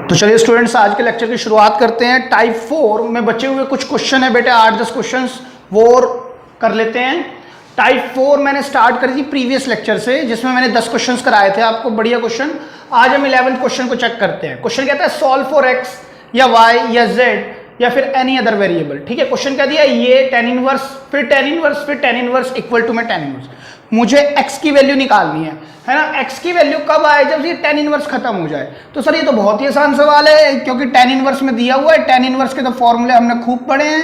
तो चलिए स्टूडेंट्स, आज के लेक्चर की शुरुआत करते हैं। टाइप 4 में बचे हुए कुछ क्वेश्चन है बेटे, 8-10 क्वेश्चंस वो कर लेते हैं। टाइप 4 मैंने स्टार्ट करी थी प्रीवियस लेक्चर से, जिसमें मैंने 10 क्वेश्चंस कराए थे आपको, बढ़िया क्वेश्चन। आज हम 11th क्वेश्चन को चेक करते हैं। क्वेश्चन कहता है सॉल्व फॉर एक्स या वाई या जेड या फिर एनी अदर वेरिएबल। ठीक है, क्वेश्चन क्या दिया, ये टेन इनवर्स फिर टेन इनवर्स फिर टेन इनवर्स इक्वल टू में टेन इनवर्स। मुझे x की वैल्यू निकालनी है ना। x की वैल्यू कब आए, जब ये टेन इनवर्स खत्म हो जाए। तो सर ये तो बहुत ही आसान सवाल है, क्योंकि टेन इनवर्स में दिया हुआ है। टेन इनवर्स के तो फॉर्मूले हमने खूब पढ़े हैं,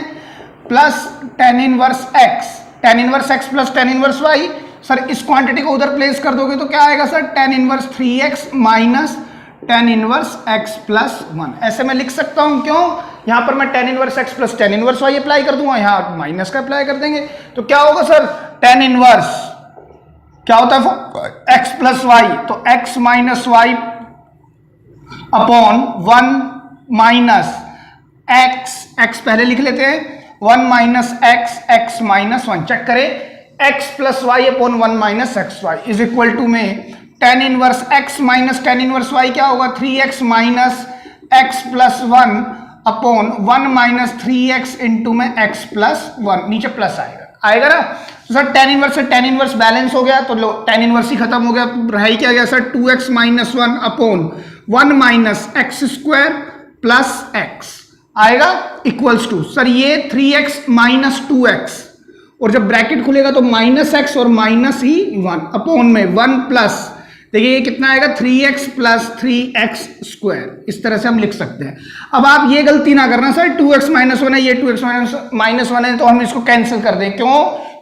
plus tan inverse x plus tan inverse y। Sir इस क्वांटिटी को उधर प्लेस कर दोगे तो क्या आएगा sir, tan inverse 3x minus tan inverse x plus 1। ऐसे मैं लिख सकता हूं, क्यों, यहां पर मैं ten inverse x plus tan inverse y apply कर दूंगा, यहां माइनस का अप्लाई कर देंगे। तो क्या होगा सर, टेन इनवर्स क्या होता है x प्लस वाई, तो x minus y upon 1 minus x पहले लिख लेते हैं, 1 माइनस x माइनस 1। चेक करें, x plus y upon 1 minus x y is equal to में tan inverse x minus tan inverse y क्या होगा, 3x माइनस x प्लस 1 अपॉन 1 minus 3x into में x प्लस 1। नीचे प्लस आएगा ना। तो सर टेन इनवर्स से टेन इनवर्स बैलेंस हो गया, तो लो टेन इनवर्स ही खत्म हो गया, रह ही क्या गया सर, 2x माइनस 1 अपॉन 1 minus x square plus x आएगा इक्वल्स टू सर ये 3x माइनस 2x, और जब ब्रैकेट खुलेगा तो माइनस x और माइनस ही 1 अपॉन में 1 प्लस, देखिए ये कितना आएगा, 3x प्लस 3x स्क्वायर। इस तरह से हम लिख सकते हैं। अब आप ये गलती ना करना सर, 2x माइनस 1 है, ये 2x माइनस 1 है, तो हम इसको कैंसिल कर दें। क्यों,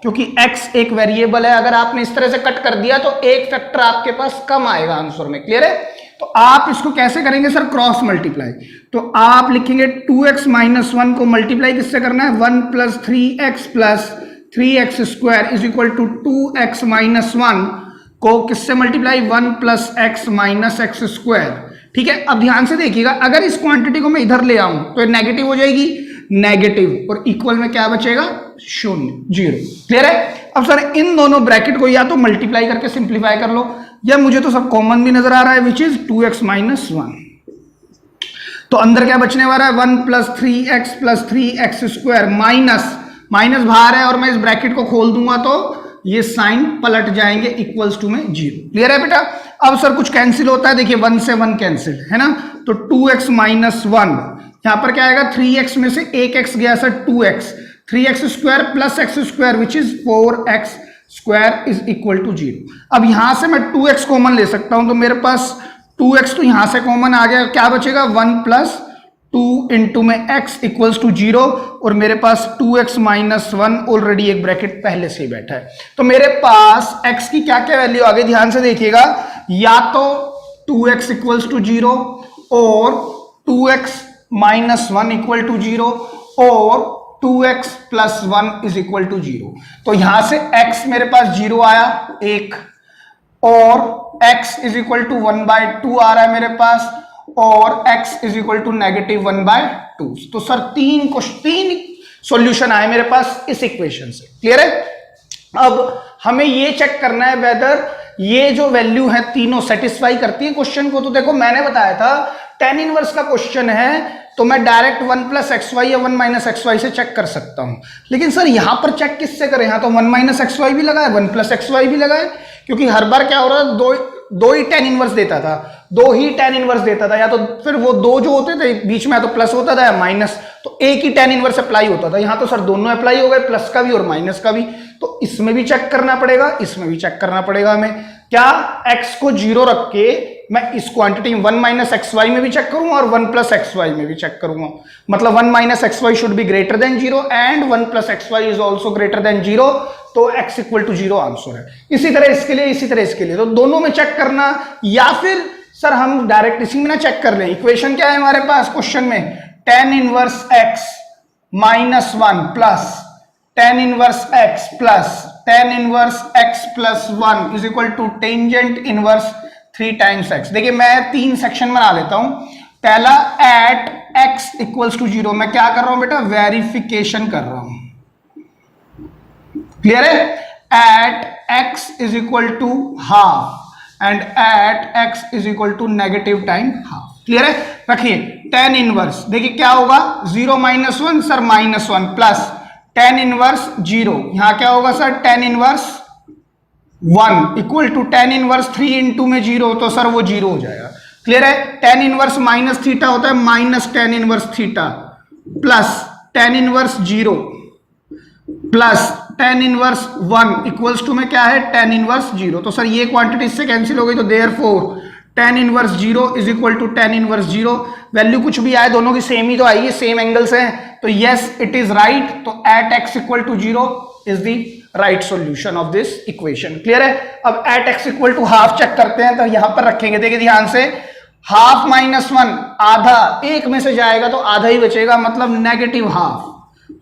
क्योंकि x एक वेरिएबल है। अगर आपने इस तरह से कट कर दिया तो एक फैक्टर आपके पास कम आएगा आंसर में। क्लियर है। तो आप इसको कैसे करेंगे सर, क्रॉस मल्टीप्लाई। तो आप लिखेंगे 2x माइनस 1 को मल्टीप्लाई किससे करना है, 1 plus 3x plus 3x square is equal to 2x minus 1 को किससे multiply, 1 plus x minus x square. ठीक है, अब ध्यान से देखिएगा, अगर इस क्वांटिटी को मैं इधर ले आऊं तो ये नेगेटिव हो जाएगी, नेगेटिव, और इक्वल में क्या बचेगा, 0 0। क्लियर है। अब सर इन दोनों ब्रैकेट को या तो मल्टीप्लाई करके सिंप्लीफाई कर लो, या मुझे तो सब कॉमन भी नजर आ रहा है, विच इज 2x माइनस 1। तो अंदर क्या बचने वाला है, 1 plus 3x plus 3x square minus minus बाहर है, और मैं इस ब्रैकेट को खोल दूंगा तो ये साइन पलट जाएंगे इक्वल्स टू में 0। क्लियर है बेटा। अब सर कुछ कैंसिल होता है, देखिए 1 से 1 कैंसिल है ना, तो 2x माइनस 1, यहां पर क्या आएगा, 3x में से एक x गया sir, 2x, 3x square plus x square which is 4x square is equal to 0। अब यहां से मैं 2x कॉमन ले सकता हूं, तो मेरे पास 2x तो यहां से कॉमन आ गया, क्या बचेगा, 1 प्लस 2 इंटू में x इक्वल्स टू 0, और मेरे पास 2x माइनस 1 ऑलरेडी एक ब्रैकेट पहले से ही बैठा है। तो मेरे पास x की क्या क्या वैल्यू आ गई, ध्यान से देखिएगा, या तो 2x इक्वल्स टू 0 और 2x माइनस 1 इक्वल टू 0 और 2x plus 1 is equal to 0। तो यहां से x मेरे पास 0 आया एक, और x इज इक्वल टू 1/2 आ रहा है मेरे पास, और x is equal to negative 1/2। तो सर तीन सॉल्यूशन आए मेरे पास इस इक्वेशन से। क्लियर है। अब हमें ये चेक करना है वेदर ये जो वैल्यू है तीनों सेटिस्फाई करती है क्वेश्चन को। तो देखो मैंने बताया था टेन इनवर्स का क्वेश्चन है, तो मैं डायरेक्ट 1 प्लस एक्स वाई या 1 माइनस एक्स वाई से चेक कर सकता हूं। लेकिन सर यहां पर चेक किससे करें, यहां तो 1 माइनस एक्स वाई भी लगा है, 1 प्लस एक्स वाई भी लगा है, क्योंकि हर बार क्या हो रहा है, दो ही टेन इनवर्स देता था, या तो फिर वो दो जो होते थे बीच में, या तो प्लस होता था या माइनस, तो एक ही टेन इनवर्स अप्लाई होता था। यहां तो सर दोनों अप्लाई हो गए, प्लस का भी और माइनस का भी। तो इसमें भी चेक करना पड़ेगा, इसमें भी चेक करना पड़ेगा हमें। क्या x को 0 रख के मैं इस क्वांटिटी 1 माइनस एक्स वाई में भी चेक करूंगा और 1 प्लस एक्स वाई में भी चेक करूंगा। मतलब 1 minus x y should be greater than 0 and 1 plus x y is also greater than 0, तो x इक्वल टू 0 आंसर है। इसी तरह इसके लिए, इसी तरह इसके लिए, तो दोनों में चेक करना, या फिर सर हम डायरेक्ट इसी में ना चेक कर लें। इक्वेशन क्या है हमारे पास क्वेश्चन में, tan inverse x minus 1 plus tan inverse x plus tan inverse x plus 1 is equal to tangent inverse 3 times x। देखिए मैं 3 सेक्शन बना लेता हूं। पहला एट x इक्वल्स टू 0, मैं क्या कर रहा हूं बेटा, वेरिफिकेशन कर रहा हूं। क्लियर है। At x is equal to half and at x is equal to negative time half. Clear है? रखिए टेन इनवर्स, देखिए क्या होगा, 0 minus 1 sir -1 plus tan inverse 0, यहां क्या होगा sir tan inverse 1 equal to tan inverse 3 into में 0, तो सर वो 0 हो जाएगा। क्लियर है? टेन इनवर्स माइनस थीटा होता है minus tan inverse theta plus tan inverse 0 plus tan inverse 1 equals to में क्या है टेन इनवर्स 0। तो सर ये क्वांटिटी इससे कैंसिल हो गई, तो therefore tan inverse 0 is equal to tan inverse 0। Value कुछ भी आए, दोनों की सेम ही तो आएगी, सेम एंगल से, तो यस इट इज राइट। तो at x equal to 0 is the right solution of this equation. Clear है? अब at x equal to half check करते हैं, तो यहां पर रखेंगे, देखिए ध्यान से, हाफ माइनस 1 आधा, एक में से जाएगा तो आधा ही बचेगा, मतलब negative half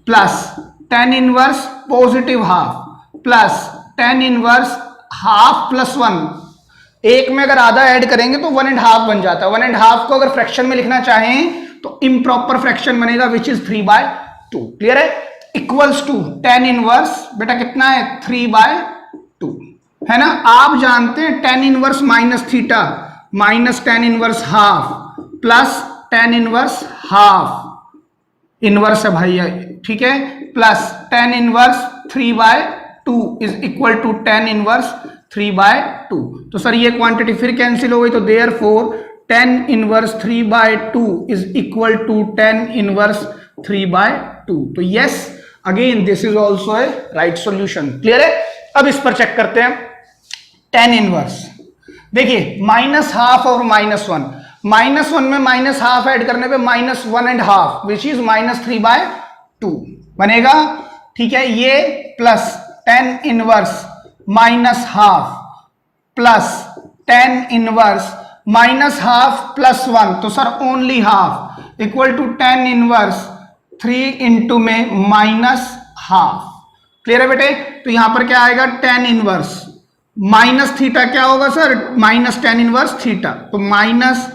plus tan inverse positive half plus tan inverse half plus 1, एक में अगर आधा ऐड करेंगे तो 1.5 बन जाता है। 1.5 को अगर फ्रैक्शन में लिखना चाहें तो इम्प्रॉपर फ्रैक्शन बनेगा विच इज 3/2। क्लियर है? इक्वल्स टू टेन इनवर्स, बेटा कितना है 3/2 है ना। आप जानते हैं tan inverse minus theta minus tan inverse half plus tan inverse half inverse है भाई, ठीक है, plus tan inverse 3/2 is equal to tan inverse 3/2। तो सर ये क्वांटिटी फिर कैंसिल हो गई, तो therefore tan inverse 3/2 is equal to tan inverse 3/2। तो yes again this is also a right solution. Clear है? अब इस पर चेक करते हैं टेन इनवर्स। देखिए माइनस हाफ और -1, -1 में माइनस हाफ ऐड करने पे -1.5 विच इज -3/2 बनेगा, ठीक है। ये plus tan inverse minus half plus tan inverse minus half plus 1, तो sir only half equal to tan inverse 3 into में माइनस हाफ। क्लियर है बेटे? तो यहां पर क्या आएगा टेन इनवर्स माइनस थीटा, क्या होगा sir minus tan inverse theta, तो माइनस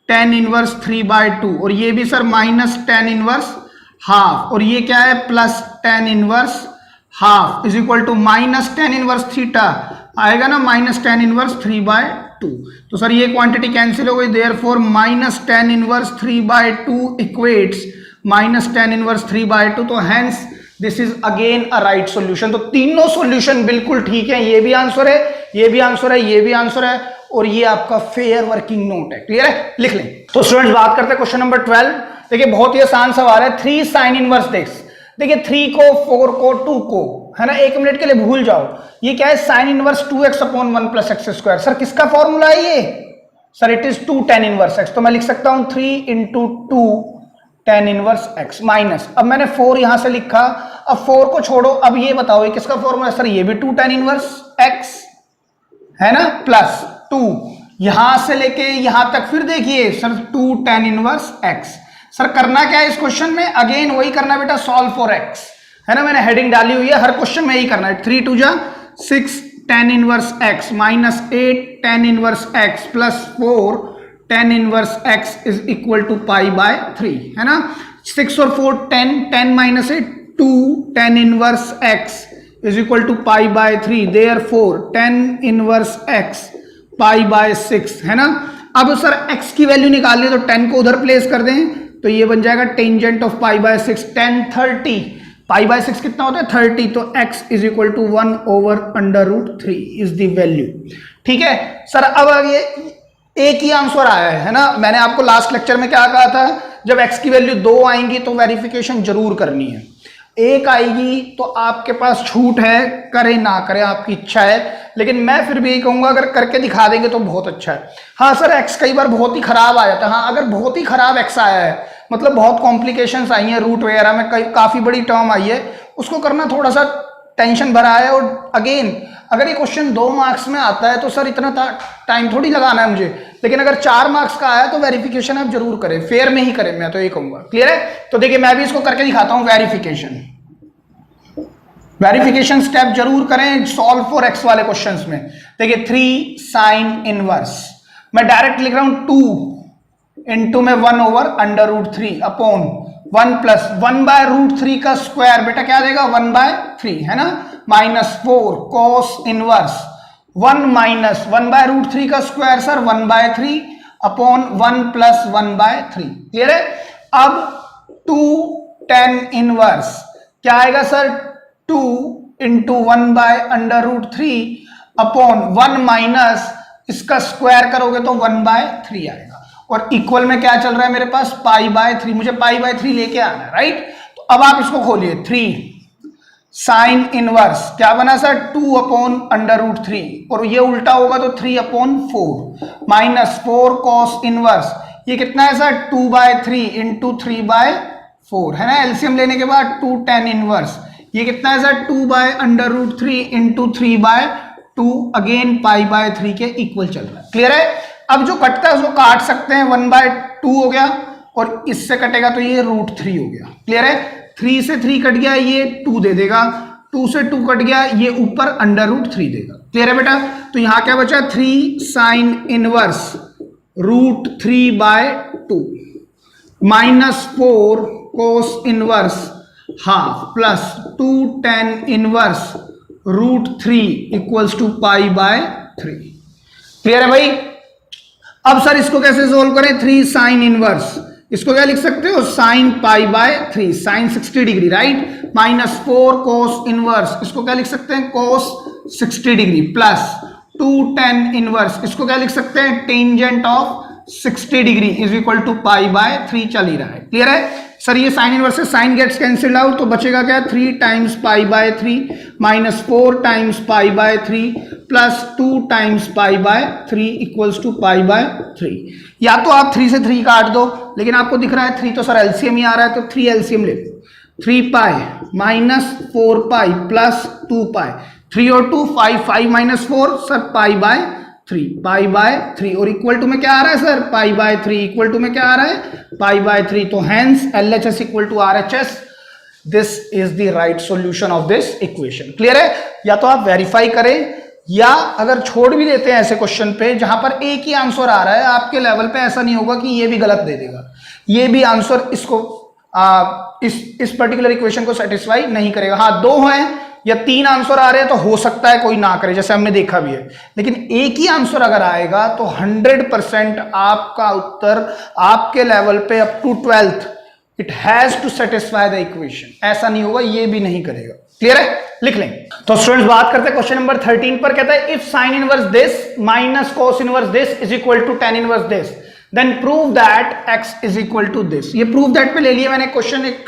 टेन इनवर्स 3/2, और ये भी sir minus tan inverse half, और ये क्या है plus tan inverse half is equal to minus tan inverse theta आएगा ना माइनस टेन इनवर्स 3/2। तो सर ये क्वांटिटी कैंसिल हो गई, therefore minus tan inverse 3/2 equates minus tan inverse 3/2, तो hence this is again a right solution. तो तीनों solution बिल्कुल ठीक है, ये भी आंसर है, ये भी आंसर है, ये भी आंसर है, और ये आपका फेयर वर्किंग नोट है। क्लियर है? लिख लें। तो स्टूडेंट्स बात करते हैं क्वेश्चन नंबर 12। देखिए बहुत ही आसान सवाल है, 3 साइन इनवर्स देख, देखिए 3 को 4 को 2 को, है ना, एक मिनट के लिए भूल जाओ, ये क्या है sine inverse 2x/1 + x²। Sir किसका फॉर्मूला है ये? Sir it is 2 tan inverse x, तो मैं लिख सकता हूं 3 × 2 tan इनवर्स x माइनस, अब मैंने 4 यहां से लिखा, अब 4 को छोड़ो, अब ये बताओ ये किसका फॉर्मूला है? सर ये भी 2 tan इनवर्स x है ना, प्लस 2 यहां से लेके यहां तक, फिर देखिए sir 2 tan inverse x। Sir करना क्या है इस क्वेश्चन में? अगेन वही करना बेटा, सॉल्व फॉर x, है ना, मैंने हेडिंग डाली हुई है, हर क्वेश्चन में यही करना है। 3 × 2 = 6 tan inverse x minus 8 tan inverse x plus 4 tan inverse x is equal to π/3, है ना। 6 और 4 10, 10 - 8 2 tan inverse x is equal to π/3, therefore tan inverse x π/6, है ना। अब सर x की वैल्यू निकालनी है, तो 10 को उधर प्लेस कर दें, तो ये बन जाएगा टेंजेंट ऑफ π/6, 10 30, π/6 कितना होता है 30, तो x is equal to 1/√3 is the value. ठीक है सर, अब ये एक ही आंसर आया है ना। मैंने आपको लास्ट लेक्चर में क्या कहा था, जब x की वैल्यू 2 आएंगी तो वेरिफिकेशन जरूर करनी है, 1 आएगी तो आपके पास छूट है, करे ना करे आपकी इच्छा है, लेकिन मैं फिर भी यही कहूंगा अगर करके दिखा देंगे तो बहुत अच्छा है। हाँ सर x कई बार बहुत ही खराब आ जाता है, हाँ अगर बहुत ही खराब x आया है, मतलब बहुत कॉम्प्लिकेशंस आई हैं, रूट वगैरह में काफी बड़ी टर्म आई है, उसको करना थोड़ा सा टेंशन भरा है। और अगेन अगर ये क्वेश्चन 2 मार्क्स में आता है तो सर इतना टाइम थोड़ी लगाना है मुझे, लेकिन अगर 4 मार्क्स का आया तो वेरिफिकेशन आप जरूर करें, फेयर में ही करें, मैं तो ये कहूंगा। क्लियर है? तो देखिए मैं भी इसको करके दिखाता हूं, वेरिफिकेशन स्टेप जरूर करें सॉल्व फॉर x वाले क्वेश्चंस में। देखिए 3 साइन इनवर्स, मैं डायरेक्ट लिख रहा हूं 2 इंटू में 1/√3 अपॉन 1 प्लस 1/√3 का स्क्वायर, बेटा क्या देगा 1/3, है ना, -4 cos इनवर्स 1 - 1/√3 का square sir 1/3 upon 1 plus 1/3। Clear है? अब 2 tan इनवर्स क्या आएगा सर? 2 इंटू 1/√3 अपॉन 1 माइनस इसका स्क्वायर करोगे तो 1/3 आएगा, और इक्वल में क्या चल रहा है मेरे पास? π/3। मुझे π/3 लेके आना है, राइट? तो अब आप इसको खोलिए, 3 साइन इनवर्स क्या बना सर? 2/√3, और ये उल्टा होगा तो 3/4 माइनस 4 कॉस इनवर्स, ये कितना है सर? 2/3 इंटू 3/4 है ना, एलसीएम लेने के बाद 2 tan इनवर्स, ये कितना है सर? 2/√3 इंटू 3/2, अगेन π/3 के इक्वल चल रहा है। क्लियर है? अब जो कटता है उसको काट सकते हैं, 1/2 हो गया, और इससे कटेगा तो ये √3 हो गया। क्लियर है? 3 से 3 कट गया, ये 2 दे देगा, 2 से 2 कट गया, ये ऊपर √3 देगा। क्लियर है बेटा? तो यहां क्या बचा? 3 sine inverse √3/2 minus 4 cos inverse half plus 2 tan inverse √3 equals to π/3। Clear है भाई? अब सर इसको कैसे सोल्व करें? 3 साइन इनवर्स, इसको क्या लिख सकते हो? Sine π/3, sine 60 degree, right? Minus 4 cos inverse, इसको क्या लिख सकते हैं? Cos 60 degree, plus 2 tan inverse, इसको क्या लिख सकते हैं? Tangent of 60 degree is equal to π/3 चल ही रहा है। क्लियर है? सर ये साइन इनवर्स से साइन गेट्स कैंसिल आउट, तो बचेगा क्या? 3 times π/3 minus 4 times π/3 plus 2 times π/3 equals to π/3। या तो आप 3 से 3 काट दो, लेकिन आपको दिख रहा है 3 तो सर एलसीएम ही आ रहा है, तो 3 एलसीएम ले लो। 3π माइनस 4π प्लस 2π, 3 और 2 5, 5 माइनस 4 सर π/3 और इक्वल टू में क्या आ रहा है सर? π/3 इक्वल टू में क्या आ रहा है? π/3। तो hence LHS equal to RHS, this is the right solution of this equation. Clear है? या तो आप वेरीफाई करें, या अगर छोड़ भी देते हैं ऐसे क्वेश्चन पे जहां पर एक ही आंसर आ रहा है, आपके लेवल पे ऐसा नहीं होगा कि ये भी गलत दे देगा, ये भी आंसर इसको इस पर्टिकुलर इक्वेशन को सेटिस्फाई नहीं करेगा। हाँ, 2 हैं या 3 आंसर आ रहे हैं तो हो सकता है कोई ना करे, जैसे हमने देखा भी है, लेकिन एक ही आंसर अगर आएगा तो 100% आपका उत्तर आपके लेवल पे up to 12th it has to satisfy the equation. ऐसा नहीं होगा, ये भी नहीं करेगा। क्लियर है? लिख लें। तो स्टूडेंट्स बात करते हैं क्वेश्चन नंबर 13 पर। कहता है if sine inverse this minus cos inverse this is equal to tan inverse this then prove that x is equal to this. ये प्रूव दैट पे ले लिया मैंने क्वेश्चन, एक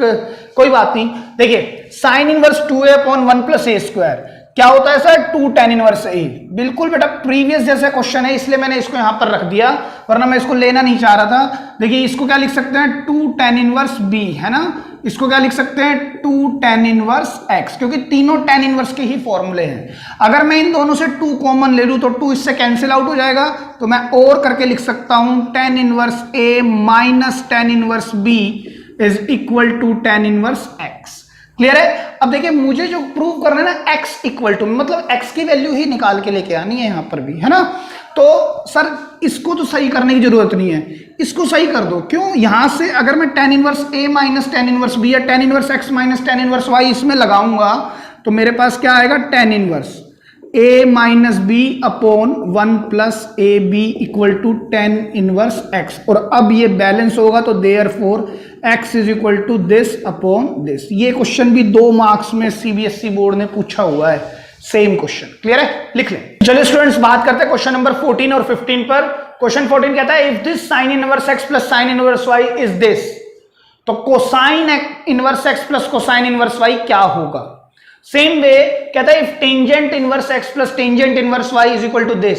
कोई बात नहीं। देखिए sine inverse 2a/1 plus a square क्या होता है सर? 2 tan inverse a। बिल्कुल बेटा प्रीवियस जैसा क्वेश्चन है, इसलिए मैंने इसको यहां पर रख दिया, वरना मैं इसको लेना नहीं चाह रहा था। देखिए इसको क्या लिख सकते हैं? 2 tan इनवर्स b, है ना? इसको क्या लिख सकते हैं? 2 tan इनवर्स x, क्योंकि तीनों tan इनवर्स के ही फॉर्मूले हैं। अगर मैं इन दोनों से 2 कॉमन ले लूं तो 2 इससे कैंसिल आउट हो जाएगा, तो मैं और करके लिख सकता हूं tan inverse a minus tan inverse b is equal to tan inverse x। Clear है? अब देखिए मुझे जो प्रूव करना है ना, x इक्वल टू, मतलब x की वैल्यू ही निकाल के लेके आनी है यहां पर भी, है ना? तो सर इसको तो सही करने की जरूरत नहीं है, इसको सही कर दो। क्यों? यहां से अगर मैं tan inverse a minus tan inverse b या tan inverse x minus tan inverse y इसमें लगाऊंगा तो मेरे पास क्या आएगा? tan inverse a minus b upon 1 plus a b equal to tan inverse x, और अब ये बैलेंस होगा तो therefore x is equal to this upon this. ये क्वेश्चन भी 2 मार्क्स में सीबीएसई बोर्ड ने पूछा हुआ है, सेम क्वेश्चन। क्लियर है? लिख लें। चलिए स्टूडेंट्स बात करते हैं क्वेश्चन नंबर 14 और 15 पर। क्वेश्चन 14 कहता है if this sine inverse x plus sine inverse y is this, तो cosine inverse x plus cosine inverse y क्या होगा? सेम वे कहता है if tangent inverse x plus tangent inverse y is equal to this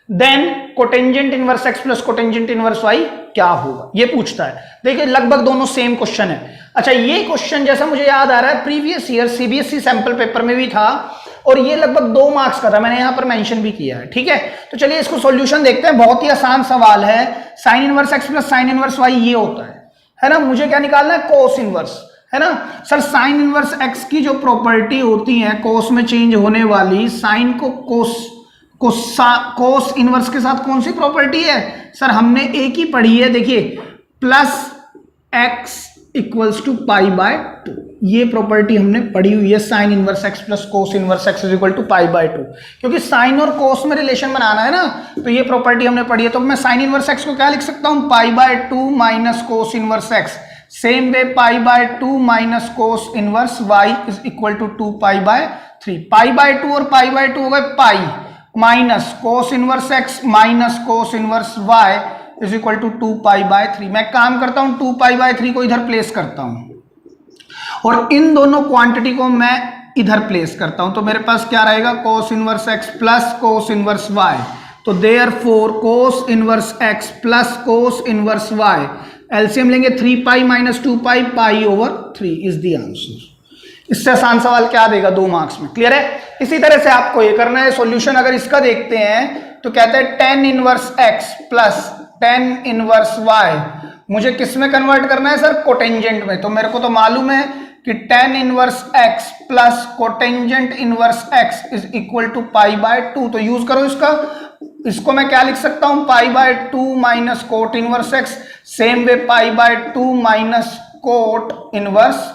then cotangent inverse x plus cotangent inverse y क्या होगा, ये पूछता है। देखिए लगभग दोनों सेम क्वेश्चन है। अच्छा ये क्वेश्चन जैसा मुझे याद आ रहा है previous year CBSE sample paper में भी था, और ये लगभग 2 मार्क्स का था, मैंने यहां पर मेंशन भी किया है। ठीक है, तो चलिए इसको सॉल्यूशन देखते हैं। बहुत ही आसान सवाल है। Sine inverse x plus sine inverse y ये होता है ना? मुझे क्या निकालना है? कोस इनवर्स, है ना सर? साइन इनवर्स x की जो प्रॉपर्टी होती है कोस में चेंज होने वाली, साइन को कोस इनवर्स के साथ कौन सी प्रॉपर्टी है सर? हमने एक ही पढ़ी है, देखिए प्लस x इक्वल्स टू π/2। ये प्रॉपर्टी हमने पढ़ी हुई है, sine inverse x plus cos inverse x is equal to pi by 2, क्योंकि साइन और कोस में रिलेशन बनाना है ना, तो ये प्रॉपर्टी हमने पढ़ी है। तो मैं साइन इनवर्स एक्स को क्या लिख सकता हूँ, pi by 2 minus cos inverse x. Same way pi by 2 minus cos inverse y is equal to 2 pi by 3। Pi by 2 और पाई बाय 2 हो गए pi, minus cos inverse x minus cos inverse y is equal to 2 pi by 3। मैं काम करता हूं 2 pi by 3 को इधर place करता हूं और इन दोनों क्वांटिटी को मैं इधर प्लेस करता हूं, तो मेरे पास क्या रहेगा, cos inverse x plus cos inverse y. तो therefore cos inverse x plus cos inverse y, LCM लेंगे 3 pi minus 2 pi, pi over 3 is the answer. इससे आसान सवाल क्या देगा 2 मार्क्स में, क्लियर है। इसी तरह से आपको ये करना है सॉल्यूशन। अगर इसका देखते हैं तो कहते हैं tan inverse x plus tan inverse y, मुझे किस में कन्वर्ट करना है सर, कोटेंजेंट में। तो मेरे को तो मालूम है कि tan inverse x plus cotangent inverse x is equal to pi by 2। तो यूज करो इसका, इसको मैं क्या लिख सकता हूं, pi by 2 minus cot inverse x। Same way pi by 2 minus cot inverse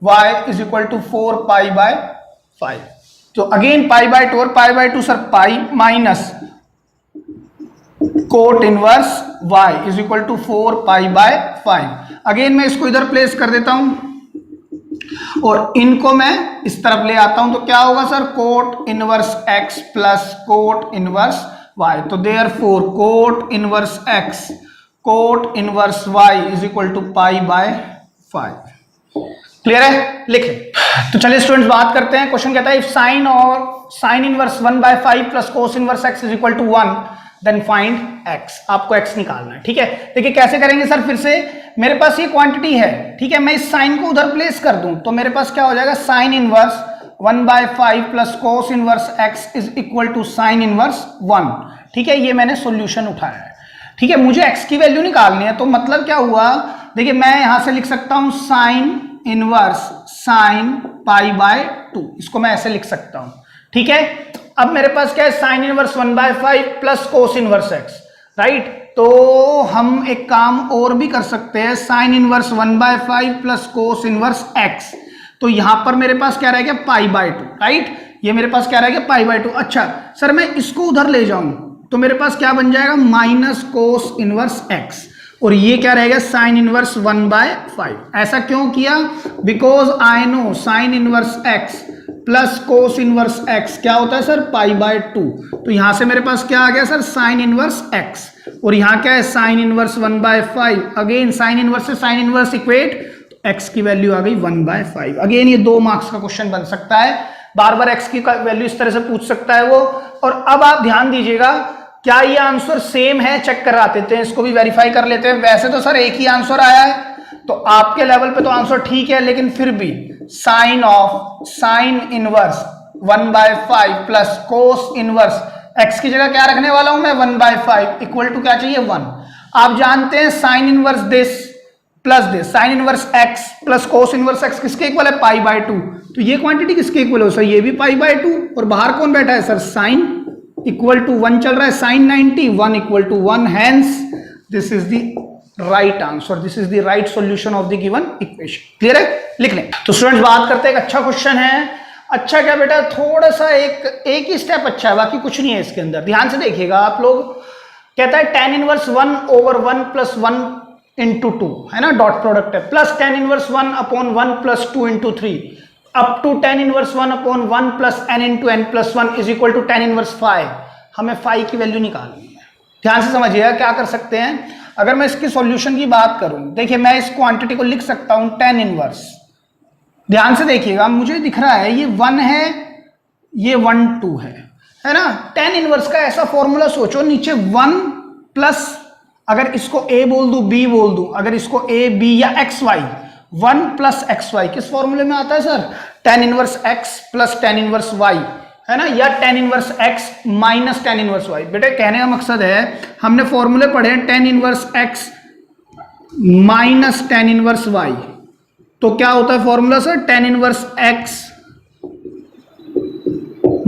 y is equal to 4 pi by 5। तो अगेन पाई बाय 2 और pi by 2 sir, pi minus cot inverse y is equal to 4 pi by 5। Again मैं इसको इधर place कर देता हूं और इनको मैं इस तरफ ले आता हूं, तो क्या होगा sir, cot inverse x plus cot inverse y। तो therefore cot inverse x cot inverse y is equal to pi by 5। Clear है, लिखें। तो चलिए स्टूडेंट्स बात करते हैं। क्वेश्चन कहता है इफ साइन और sine inverse 1/5 plus cos inverse x is equal to 1 then find x। आपको x निकालना है, ठीक है। देखिए कैसे करेंगे सर, फिर से मेरे पास ये क्वांटिटी है, ठीक है, मैं इस साइन को उधर प्लेस कर दूं तो मेरे पास क्या हो जाएगा, sine inverse 1/5 plus cos inverse x is equal to sine inverse 1, ठीक है। ये मैंने सॉल्यूशन उठाया है, ठीक है। मुझे x की वैल्यू निकालनी है, तो मतलब क्या हुआ, देखिए मैं यहां से लिख सकता हूं sine inverse sine pi by 2, इसको मैं ऐसे लिख सकता हूं, ठीक है। अब मेरे पास क्या है, sine inverse 1/5 plus cos inverse x, right. तो हम एक काम और भी कर सकते हैं, sign inverse 1/5 plus cos inverse x। तो यहां पर मेरे पास क्या रहेगा, पाई बाय 2, राइट। ये मेरे पास क्या रहेगा, पाई बाय 2। अच्छा सर मैं इसको उधर ले जाऊं तो मेरे पास क्या बन जाएगा, माइनस कोस इनवर्स x, और ये क्या रहेगा, साइन इनवर्स 1/5। ऐसा क्यों किया, because I know sign inverse x plus cos inverse x क्या होता है सर, पाई बाय 2। तो यहां से मेरे पास क्या आ गया सर, साइन इनवर्स x, और यहां क्या है, sine inverse 1/5। Again sine inverse से साइन इनवर्स इक्वेट, तो x की वैल्यू आ गई 1/5। अगेन ये 2 मार्क्स का क्वेश्चन बन सकता है, बार बार x की वैल्यू इस तरह से पूछ सकता है वो। और अब आप ध्यान दीजिएगा, क्या ये आंसर सेम है, चेक करा देते हैं, इसको भी वेरीफाई कर लेते हैं। वैसे तो सर एक ही आंसर आया है, तो आपके लेवल पे तो आंसर ठीक है, लेकिन फिर भी sine of sine inverse 1/5 plus cos inverse x की जगह क्या रखने वाला हूं मैं, 1/5 इक्वल टू क्या चाहिए, 1। आप जानते हैं sign inverse this plus this, sine inverse x plus cos inverse x किसके इक्वल है, पाई बाय 2। तो ये क्वांटिटी किसके इक्वल हो सर, ये भी पाई बाय 2, और बाहर कौन बैठा है सर, साइन इक्वल टू 1 चल रहा है, sine 90 1 equal to 1, hence this is the right answer, this is the right solution of the given equation. Clear है, लिख लें। तो स्टूडेंट्स बात करते हैं, एक अच्छा क्वेश्चन है। अच्छा क्या बेटा, थोड़ा सा एक ही स्टेप अच्छा है, बाकी कुछ नहीं है इसके अंदर। ध्यान से देखिएगा आप लोग, कहता है tan इनवर्स 1/1 प्लस 1 इंटू 2, है ना, डॉट प्रोडक्ट है, plus tan inverse 1/1 plus 2 into 3 up to tan inverse 1/1 plus n into n plus 1 is equal to tan inverse 5। हमें 5 की वैल्यू निकालनी है। ध्यान से समझिएगा क्या कर सकते हैं। अगर मैं इसकी सॉल्यूशन की बात करूं, देखिए मैं इस क्वांटिटी को लिख सकता हूं tan इनवर्स। ध्यान से देखिएगा, मुझे दिख रहा है ये 1 है, ये 1 2 है ना। tan इनवर्स का ऐसा फॉर्मूला सोचो, नीचे 1 प्लस, अगर इसको a बोल दूं, b बोल दूं, अगर इसको a b या xy, 1 प्लस xy किस फॉर्मूले में आता है sir, tan inverse x plus tan inverse y, है ना, या tan inverse x minus tan inverse y। बेटे कहने का मकसद है, हमने फॉर्मूले पढ़े हैं tan inverse x minus tan inverse y, तो क्या होता है formula sir, tan inverse x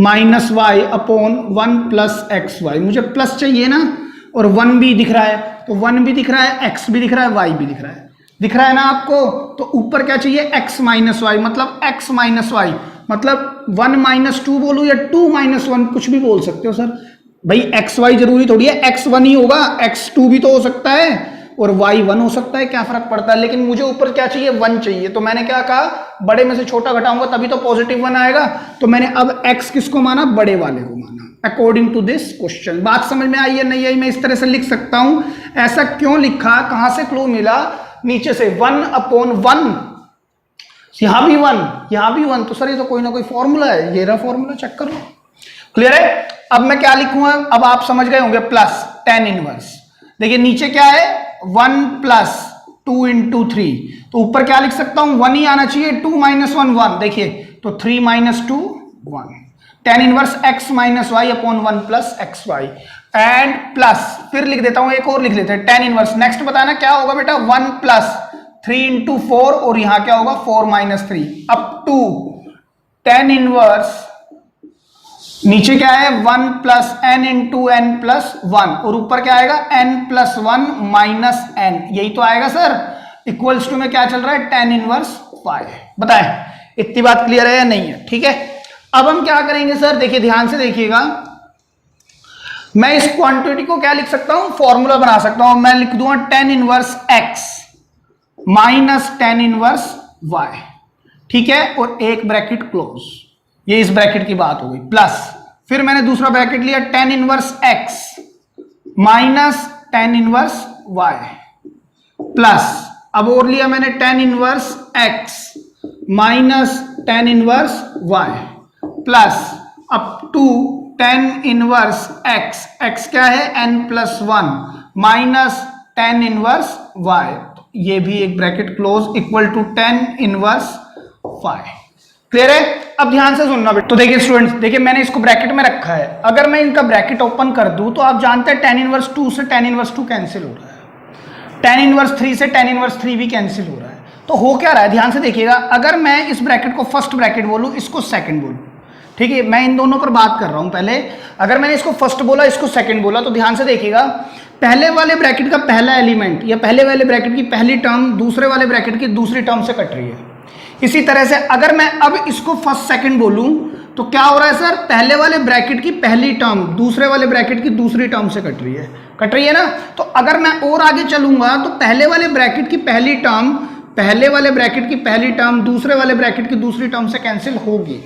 minus y upon 1 plus xy। मुझे प्लस चाहिए ना, और 1 भी दिख रहा है, तो 1 भी दिख रहा है, x भी दिख रहा है, y भी दिख रहा है। दिख रहा है ना आपको? तो ऊपर क्या चाहिए? x माइनस वाई, मतलब x माइनस वाई, मतलब 1 माइनस 2 बोलूं या 2 माइनस 1, कुछ भी बोल सकते हो सर भाई। एक्स वाई जरूरी थोड़ी है एक्स 1 ही होगा, एक्स 2 भी तो हो सकता है और y 1 हो सकता है, क्या फर्क पड़ता है। लेकिन मुझे ऊपर क्या चाहिए? 1 चाहिए। तो मैंने क्या कहा? बड़े में से छोटा घटाऊंगा तभी तो पॉजिटिव 1 आएगा। तो मैंने अब x किसको माना? बड़े वाले को माना, अकॉर्डिंग टू दिस क्वेश्चन। बात समझ में आई है नहीं आई? मैं इस तरह से लिख सकता हूं। ऐसा क्यों लिखा? कहां से क्लू मिला? नीचे से 1/1, यहां भी 1, यहां भी 1, तो सर ये तो कोई ना कोई फॉर्मूला है। ये रहा फॉर्मूला, चेक कर लो। क्लियर है? अब मैं क्या लिखूंगा? अब आप समझ गए होंगे, प्लस tan इनवर्स। देखिए नीचे क्या है? 1 प्लस 2 इंटू 3, तो ऊपर क्या लिख सकता हूं? 1 ही आना चाहिए। 2 माइनस 1 1, देखिए तो 3 minus 2 1, tan inverse x minus y upon 1 plus x y, and plus फिर लिख देता हूं, एक और लिख लेते हैं tan इनवर्स। नेक्स्ट बताना क्या होगा बेटा? 1 प्लस 3 इंटू 4, और यहां क्या होगा? 4 minus 3, up to tan inverse. नीचे क्या है? 1 plus n into n plus 1, और ऊपर क्या आएगा? n प्लस 1 माइनस n, यही तो आएगा सर। इक्वल्स टू में क्या चल रहा है? tan inverse 5। बताएं इतनी बात क्लियर है या नहीं है? ठीक है, अब हम क्या करेंगे सर? देखिए ध्यान से देखिएगा, मैं इस क्वांटिटी को क्या लिख सकता हूं? फॉर्मूला बना सकता हूं। मैं लिख दूंगा tan inverse x minus tan inverse y, ठीक है, और एक ब्रैकेट क्लोज। ये इस ब्रैकेट की बात हो गई। प्लस फिर मैंने दूसरा ब्रैकेट लिया, tan inverse x minus tan inverse y, plus अब और लिया मैंने tan inverse x minus tan inverse y, plus up to tan inverse x, x क्या है? n plus 1 minus tan inverse y, ये भी एक bracket close, equal to tan inverse 5। Clear है? अब ध्यान से सुनना बेटा। तो देखिए स्टूडेंट्स, देखिए मैंने इसको ब्रैकेट में रखा है। अगर मैं इनका ब्रैकेट ओपन कर दूं तो आप जानते हैं tan इनवर्स 2 से tan इनवर्स 2 कैंसिल हो रहा है, tan इनवर्स 3 से tan इनवर्स 3 भी कैंसिल हो रहा है। तो हो क्या रहा है? ध्यान से देखिएगा, अगर मैं इस ब्रैकेट को फर्स्ट ब्रैकेट बोलूं, इसको सेकंड बोलूं, ठीक है, मैं इन दोनों पर बात कर रहा हूं। पहले अगर मैंने इसको फर्स्ट बोला, इसको सेकंड बोला, तो ध्यान से देखिएगा, पहले वाले ब्रैकेट का पहला एलिमेंट या पहले वाले ब्रैकेट की पहली टर्म दूसरे वाले ब्रैकेट की दूसरी टर्म से कट रही है। इसी तरह से अगर मैं अब इसको फर्स्ट सेकंड बोलूं तो क्या हो रहा है सर? पहले वाले ब्रैकेट की पहली टर्म दूसरे वाले ब्रैकेट की दूसरी टर्म से कट रही है ना। तो अगर मैं और आगे चलूंगा तो पहले वाले ब्रैकेट की पहली टर्म दूसरे वाले ब्रैकेट की दूसरी टर्म से कैंसिल होगी,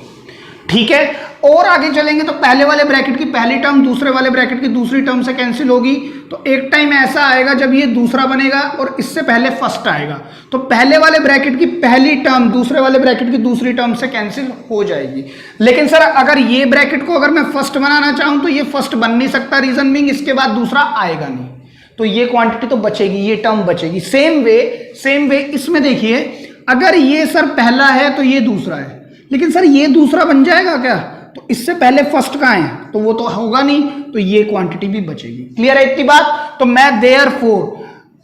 ठीक है। और आगे चलेंगे तो पहले वाले ब्रैकेट की पहली टर्म दूसरे वाले ब्रैकेट की दूसरी टर्म से कैंसिल होगी। तो एक टाइम ऐसा आएगा जब ये दूसरा बनेगा और इससे पहले फर्स्ट आएगा, तो पहले वाले ब्रैकेट की पहली टर्म दूसरे वाले ब्रैकेट की दूसरी टर्म से कैंसिल हो जाएगी। लेकिन सर अगर ये ब्रैकेट को अगर मैं फर्स्ट बनाना चाहूं तो ये फर्स्ट बन नहीं सकता, रीजन बीइंग इसके बाद दूसरा आएगा नहीं, तो ये क्वांटिटी तो बचेगी, ये टर्म बचेगी। सेम वे इसमें देखिए, अगर ये सर पहला है तो ये दूसरा है, लेकिन सर ये दूसरा बन जाएगा क्या? तो इससे पहले फर्स्ट का है तो वो तो होगा नहीं, तो ये क्वांटिटी भी बचेगी। क्लियर है इतनी बात? तो मैं देयरफॉर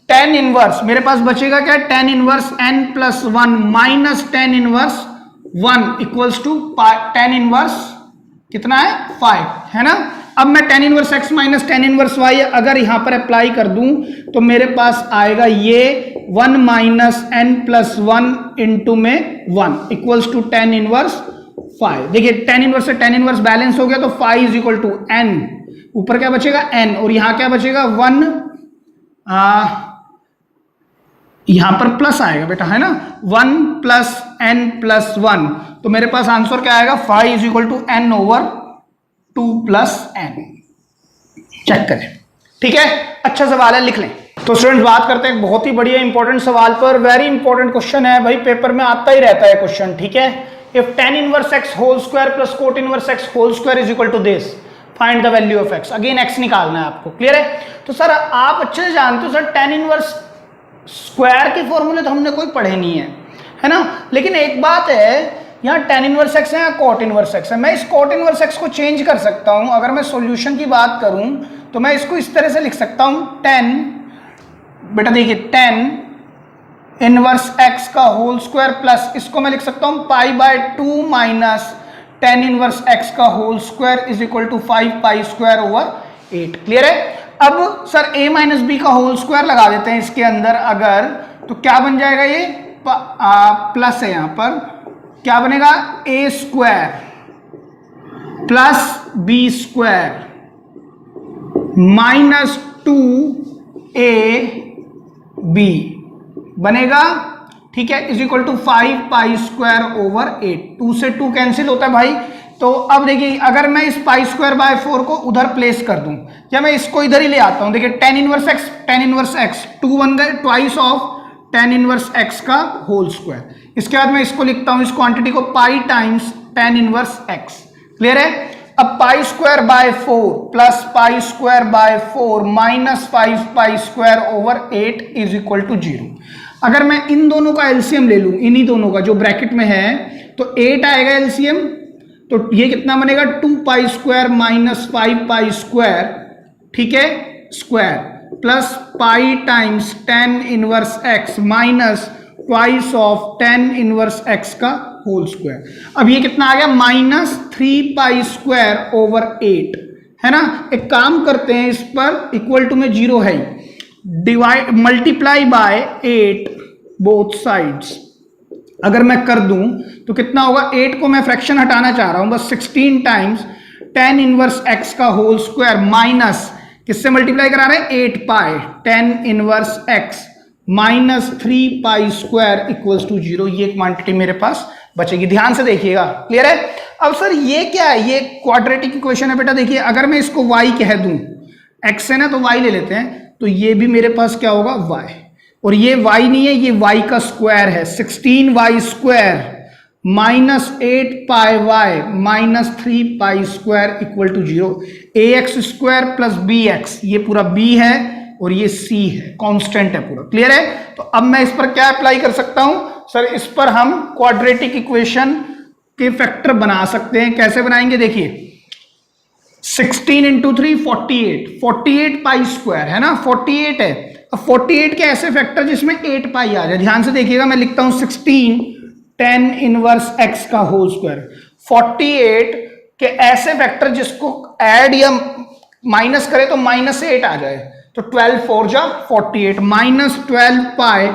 tan इनवर्स, मेरे पास बचेगा क्या? tan inverse n plus 1 minus tan inverse 1 equals to tan inverse कितना है? 5, है ना। अब मैं tan inverse x minus tan inverse y अगर यहां पर अप्लाई कर दूं तो मेरे पास आएगा ये 1 माइनस n प्लस 1 इंटू में 1 इक्वल्स टू tan इनवर्स 5। देखिए tan इनवर्स से tan इनवर्स बैलेंस हो गया, तो 5 इज इक्वल टू n, ऊपर क्या बचेगा? n, और यहां क्या बचेगा? 1, यहां पर प्लस आएगा बेटा, है ना, 1 प्लस n प्लस 1, तो मेरे पास आंसर क्या आएगा? 5 is equal to n over 2 plus n। Check करें, ठीक है, अच्छा सवाल है, लिख लें। तो स्टूडेंट्स बात करते हैं बहुत ही बढ़िया इंपॉर्टेंट सवाल पर। वेरी इंपॉर्टेंट क्वेश्चन है भाई, पेपर में आता ही रहता है क्वेश्चन, ठीक है। If tan inverse x whole square plus cot inverse x whole square is equal to this, find the value of x। Again x निकालना है आपको, क्लियर है। तो सर आप अच्छे से जानते हो सर tan इनवर्स स्क्वायर के फॉर्मूले तो हमने कोई पढ़े नहीं है ना। लेकिन एक बात है, यहाँ tan इनवर्स x है या cot इनवर्स x है, मैं इस cot इनवर्स x को चेंज कर सकता हूं। अगर मैं सॉल्यूशन की बात करूं तो मैं इसको इस तरह से लिख सकता हूं, tan, बेटा देखिए tan इनवर्स x का होल स्क्वायर प्लस इसको मैं लिख सकता हूं pi by 2 minus tan inverse x का whole square is equal to 5 pi square over 8। Clear है। अब सर a माइनस बी का होल स्क्वायर लगा देते हैं इसके अंदर। अगर तो क्या बन जाएगा ये प्लस है, यहां पर क्या बनेगा a square plus b square minus 2ab बनेगा, ठीक है, is equal to 5 pi square over 8। 2 से 2 कैंसिल होता है भाई। तो अब देखिए अगर मैं इस पाई स्क्वायर बाय 4 को उधर प्लेस कर दूं या मैं इसको इधर ही ले आता हूं, देखिए tan इनवर्स x 2 बन गए, twice of tan inverse x का होल स्क्वायर। इसके बाद मैं इसको लिखता हूं इस क्वांटिटी को pi times tan inverse x। Clear है? अब pi square by 4 plus pi square by 4 minus 5 pi square over 8 is equal to 0। अगर मैं इन दोनों का एलसीएम ले लूं, इन्हीं दोनों का जो ब्रैकेट में है, तो 8 आएगा एलसीएम, तो ये कितना बनेगा 2 pi square minus 5 pi square, ठीक है, square plus pi times tan inverse x minus twice of tan inverse x का होल स्क्वायर। अब ये कितना आ गया माइनस 3 पाई स्क्वायर ओवर 8, है ना। एक काम करते हैं, इस पर इक्वल टू में 0 है, divide multiply by 8 both sides. अगर मैं कर दूं तो कितना होगा, 8 को मैं फ्रैक्शन हटाना चाह रहा हूं बस, 16 टाइम्स tan इनवर्स x का होल स्क्वायर माइनस किससे मल्टीप्लाई करा रहे हैं 8 pi tan inverse x minus 3 pi square equals to 0। ये क्वांटिटी मेरे पास बचेगी। ध्यान से देखिएगा, क्लियर है? अब सर ये क्या है, ये क्वाड्रेटिक इक्वेशन है बेटा। देखिए अगर मैं इसको y कह दूं, x है ना तो y ले लेते हैं, तो ये भी मेरे पास क्या होगा y, और ये y नहीं है, ये y का स्क्वायर है, 16y square minus 8 pi y minus 3 pi square equal to 0। ax square plus bx, ये पूरा b है और ये c है, कांस्टेंट है पूरा। क्लियर है? तो अब मैं इस पर क्या अप्लाई कर सकता हूं सर, इस पर हम क्वाड्रेटिक इक्वेशन के फैक्टर बना सकते हैं। कैसे बनाएंगे, देखिए 16 इंटू 3 48 पाई स्क्वायर है ना, 48 है। अब 48 के ऐसे फैक्टर जिसमें 8 पाई आ जाए। ध्यान से देखिएगा, मैं लिखता हूं 16 tan इनवर्स x का होल स्क्वायर। 48 के ऐसे फैक्टर जिसको ऐड या माइनस करे तो माइनस 8 आ जाए, तो 12 4 जा 48 माइनस 12 pi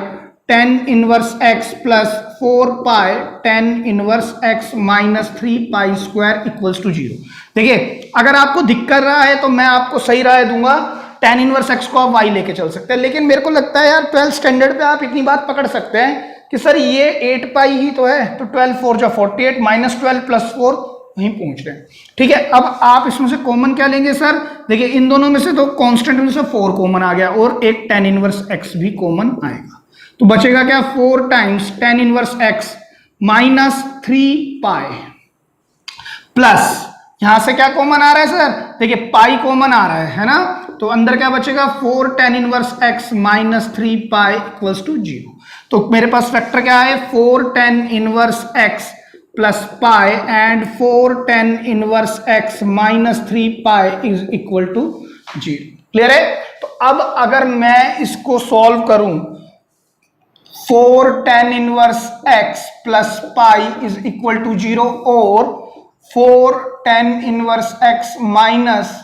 tan inverse x plus 4 pi tan inverse x minus 3 pi square equals to 0। देखिए अगर आपको दिक्कत रहा है तो मैं आपको सही राय दूंगा, tan इनवर्स x को आप y लेके चल सकते हैं, लेकिन मेरे को लगता है यार 12 स्टैंडर्ड पे आप इतनी बात पकड़ सकते हैं कि सर ये 8 पाई ही तो है, तो 12 4 जा 48 माइनस 12 प्लस 4 वहीं पहुंच रहे हैं। ठीक है, अब आप इसमें से कॉमन क्या लेंगे सर, देखिए इन दोनों में से तो कांस्टेंट में से 4 कॉमन आ गया और एक tan इनवर्स x भी कॉमन आएगा, तो बचेगा क्या 4 times tan inverse x minus 3 pi plus यहां से क्या कॉमन आ रहा है सर, देखिए पाई कॉमन आ रहा है ना, तो अंदर क्या बचेगा 4 tan inverse x minus 3 pi equals to 0। तो मेरे पास फैक्टर क्या है 4 tan inverse x plus pi and 4 tan inverse x minus 3 pi is equal to 0। Clear है? तो अब अगर मैं इसको सॉल्व करूं 4 tan inverse x plus pi is equal to 0 और 4 tan inverse x minus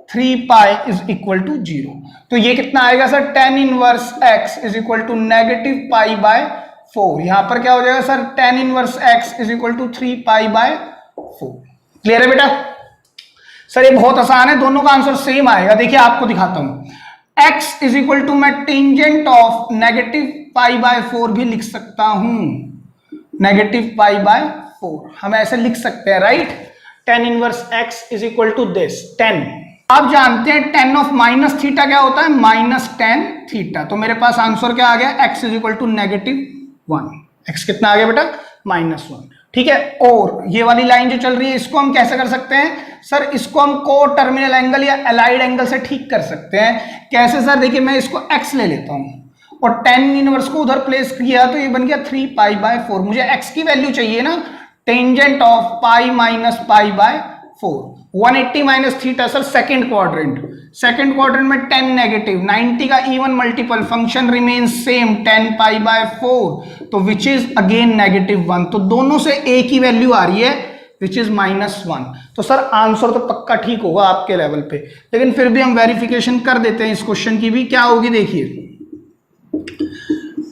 3 pi is equal to 0, तो ये कितना आएगा sir tan inverse x is equal to negative pi by 4। यहां पर क्या हो जाएगा sir tan inverse x is equal to 3 pi by 4। Clear है बेटा? सर ये बहुत आसान है, दोनों का आंसर सेम आएगा। देखिए आपको दिखाता हूं, x इज इक्वल टू मैं tangent of negative pi by 4 भी लिख सकता हूं, नेगेटिव पाई बाय 4 हम ऐसे लिख सकते हैं, right. tan inverse x is equal to this 10। आप जानते हैं tan ऑफ माइनस थीटा क्या होता है, माइनस tan थीटा, तो मेरे पास आंसर क्या आ गया x is equal to negative 1। x कितना आ गया बेटा माइनस 1। ठीक है, और ये वाली लाइन जो चल रही है इसको हम कैसे कर सकते हैं सर, इसको हम को टर्मिनल एंगल या एलाइड एंगल से ठीक कर सकते हैं। कैसे सर, देखिए मैं इसको x ले लेता हूं और tan इनवर्स को उधर प्लेस किया तो ये बन गया 3 पाई बाय 4। मुझे x की वैल्यू चाहिए ना, tangent of pi minus pi by 4, 180 minus theta sir second quadrant में 10 नेगेटिव, 90 का even multiple, function remains same 10 pi by 4, तो विच इज अगेन नेगेटिव 1, तो दोनों से a की वैल्यू आ रही है विच इज -1। तो सर आंसर तो पक्का ठीक होगा आपके लेवल पे, लेकिन फिर भी हम वेरिफिकेशन कर देते हैं इस क्वेश्चन की भी। क्या होगी देखिए,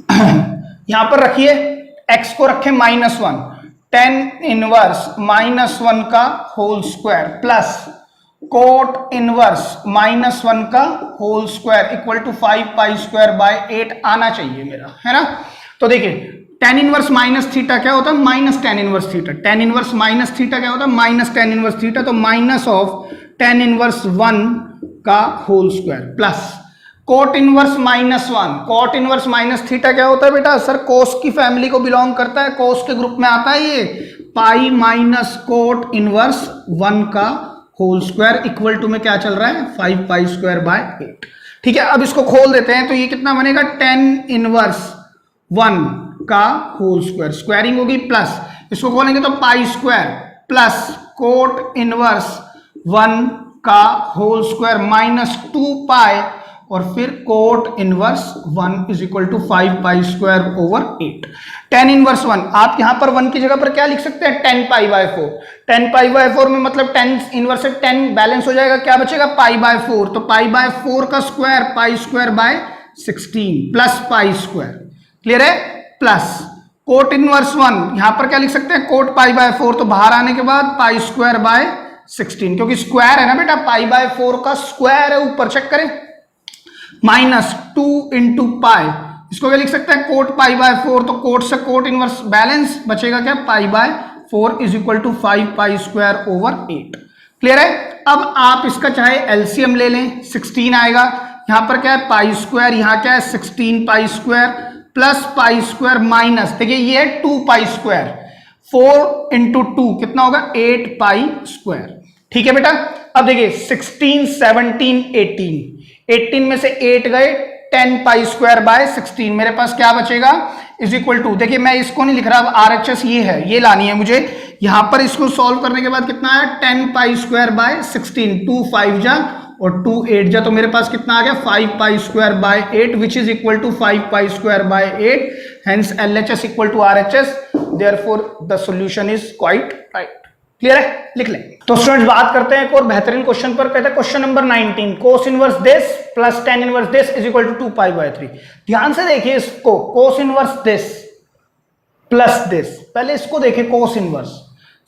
यहां पर रखिए x को रखें -1, tan इनवर्स -1 का whole square plus cot inverse -1 का होल स्क्वायर इक्वल टू 5π² 8 आना चाहिए मेरा, है ना। तो देखिए tan इनवर्स माइनस थीटा क्या होता है, minus tan inverse theta. tan inverse minus theta क्या होता है, माइनस tan इनवर्स थीटा। तो माइनस ऑफ tan इनवर्स 1 का whole square plus cot inverse -1। Cot inverse minus theta क्या होता है बेटा, सर कोस की फैमिली को बिलोंग करता है, कोस के ग्रुप में आता है ये। पाई माइनस कोट इनवर्स 1 का होल स्क्वायर इक्वल टू में क्या चल रहा है, 5π² 8। ठीक है, अब इसको खोल देते हैं तो ये कितना बनेगा, tan इनवर्स 1 का होल स्क्वायर, स्क्वायरिंग होगी प्लस इसको खोलेंगे तो π² प्लस कोट इनवर्स 1 का होल स्क्वायर -2π और फिर cot inverse 1 is equal to 5π² 8। tan inverse 1 आप यहां पर 1 की जगह पर क्या लिख सकते हैं, 10π/4। 10π/4 में मतलब tan इनवर्स से 10 बैलेंस हो जाएगा, क्या बचेगा π/4। तो π/4 का स्क्वायर π² 16 प्लस π², क्लियर है। प्लस कोट इनवर्स 1 यहां पर क्या लिख सकते हैं, कोट π/4, तो बाहर आने के बाद π² 16, क्योंकि स्क्वायर है ना बेटा, π/4 का स्क्वायर है, ऊपर चेक करें, -2 × π। इसको क्या लिख सकते हैं, कोट π/4, तो कोट से कोट इनवर्स बैलेंस बचेगा क्या, π/4 इज इक्वल टू 5π² 8। क्लियर है। अब आप इसका चाहे एलसीएम ले लें, 16 आएगा। यहां पर क्या है π², यहां क्या है 16π² प्लस π² माइनस, देखिए ये है 2π², 4 × 2 कितना होगा, 8π²। ठीक है बेटा। अब देखिए 16, 17, 18 में से 8 गए, 10π² 16, मेरे पास क्या बचेगा, इज इक्वल टू, देखिए मैं इसको नहीं लिख रहा, अब RHS ये है, ये लानी है मुझे। यहां पर इसको सॉल्व करने के बाद कितना है, 10π² 16, 2 5 जा और 2 8 जा, तो मेरे पास कितना आ गया, 5π² 8 which is equal to 5π² 8, hence LHS equal to RHS, therefore the solution is quite right. Clear है, लिख लें। तो स्टूडेंट्स बात करते हैं एक और बेहतरीन क्वेश्चन पर, कहते हैं question number 19, cos inverse this plus tan inverse this is equal to 2π/3। ध्यान से देखिए इसको, cos inverse this plus this, पहले इसको देखिए कोस इनवर्स।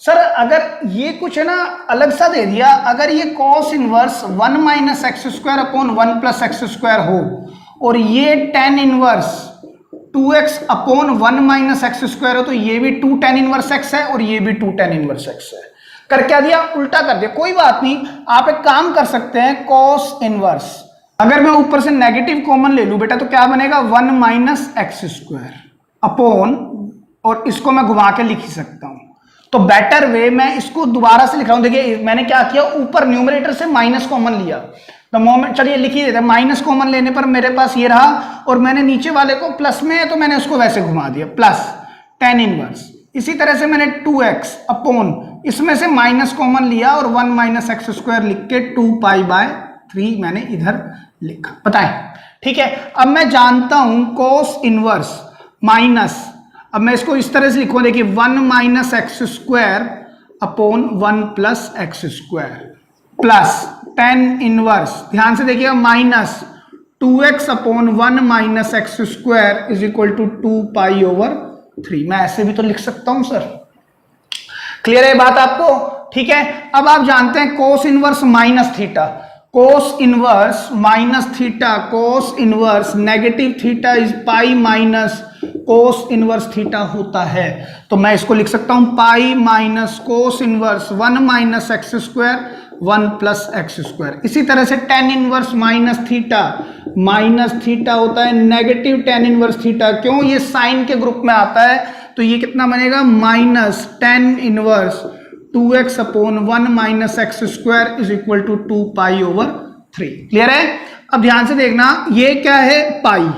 सर अगर ये कुछ है ना अलग सा दे दिया, अगर ये cos inverse 1 - x² upon 1 + x² हो और ये tan inverse 2x upon 1 - x² हो, तो ये भी 2 tan इनवर्स x है और ये भी 2 tan इनवर्स x है। कर क्या दिया, उल्टा कर दिया, कोई बात नहीं, आप एक काम कर सकते हैं, cos इनवर्स अगर मैं ऊपर से नेगेटिव कॉमन ले लूं बेटा तो क्या बनेगा, 1 - x² अपॉन, और इसको मैं घुमा के लिख ही सकता हूं। तो बेटर वे मैं इसको दोबारा से लिख रहा हूं, देखिए मैंने क्या किया, ऊपर न्यूमरेटर से माइनस कॉमन लिया, द मोमेंट, चलिए लिख ही देते हैं, माइनस कॉमन लेने पर मेरे पास ये रहा और मैंने नीचे वाले को प्लस में है तो मैंने उसको वैसे घुमा दिया, प्लस tan इनवर्स। इसी तरह से मैंने 2x अपॉन, इसमें से माइनस कॉमन लिया और 1 - x² लिख के 2π/3 मैंने इधर लिखा, बताएं। ठीक है, अब मैं जानता हूं cos इनवर्स माइनस, अब मैं इसको इस तरह से लिखूं, देखिए 1 - x² upon 1 + x² plus tan inverse, ध्यान से देखिएगा, minus 2x upon 1 - x² is equal to 2π/3। मैं ऐसे भी तो लिख सकता हूं सर। क्लियर है बात आपको? ठीक है, अब आप जानते हैं cos inverse minus theta, cos inverse minus theta, cos inverse negative theta is pi minus cos inverse theta होता है। तो मैं इसको लिख सकता हूं पाई minus cos inverse 1 - x² 1 + x²। इसी तरह से tan इनवर्स माइनस थीटा होता है नेगेटिव tan इनवर्स थीटा, क्यों, ये साइन के ग्रुप में आता है, तो ये कितना बनेगा, minus tan inverse 2x upon 1 - x² is equal to 2π/3। Clear है। अब ध्यान से देखना, ये क्या है, पाई,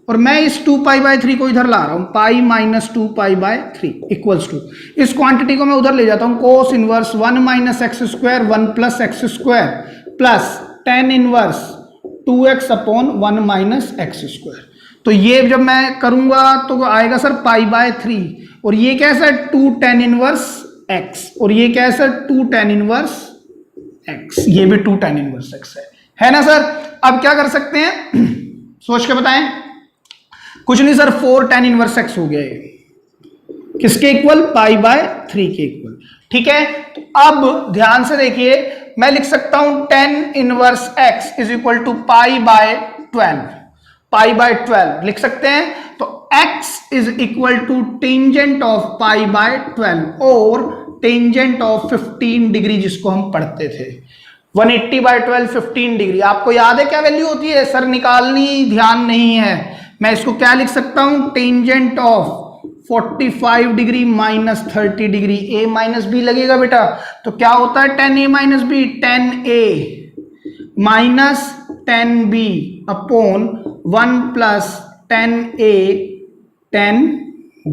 और मैं इस 2π/3 को इधर ला रहा हूं, पाई माइनस 2π/3 इक्वल्स टू, इस क्वांटिटी को मैं उधर ले जाता हूं, cos inverse 1 - x² 1 + x² plus tan inverse 2x upon 1 - x²। तो ये जब मैं करूंगा तो आएगा सर π/3, और ये कैसा है, 2 tan इनवर्स x, और ये कैसा है, 2 tan इनवर्स x, ये भी 2 tan इनवर्स x है ना सर। अब क्या कर सकते हैं, सोच के बताएं। कुछ नहीं सर, 4 tan इनवर्स एक्स हो गया ये, किसके इक्वल, पाई/3 के इक्वल। ठीक है, तो अब ध्यान से देखिए, मैं लिख सकता हूं tan inverse x is equal to पाई/12, पाई/12 लिख सकते हैं। तो x is equal to tangent of पाई/12 और टेंजेंट ऑफ 15 डिग्री, जिसको हम पढ़ते थे 180/12 15 डिग्री। आपको याद है क्या वैल्यू होती है सर? निकालनी ध्यान नहीं है। मैं इसको क्या लिख सकता हूं, tangent of 45 degree minus 30 degree, a minus b लगेगा बेटा। तो क्या होता है tan a minus b, tan a minus tan b upon 1 plus tan a tan b।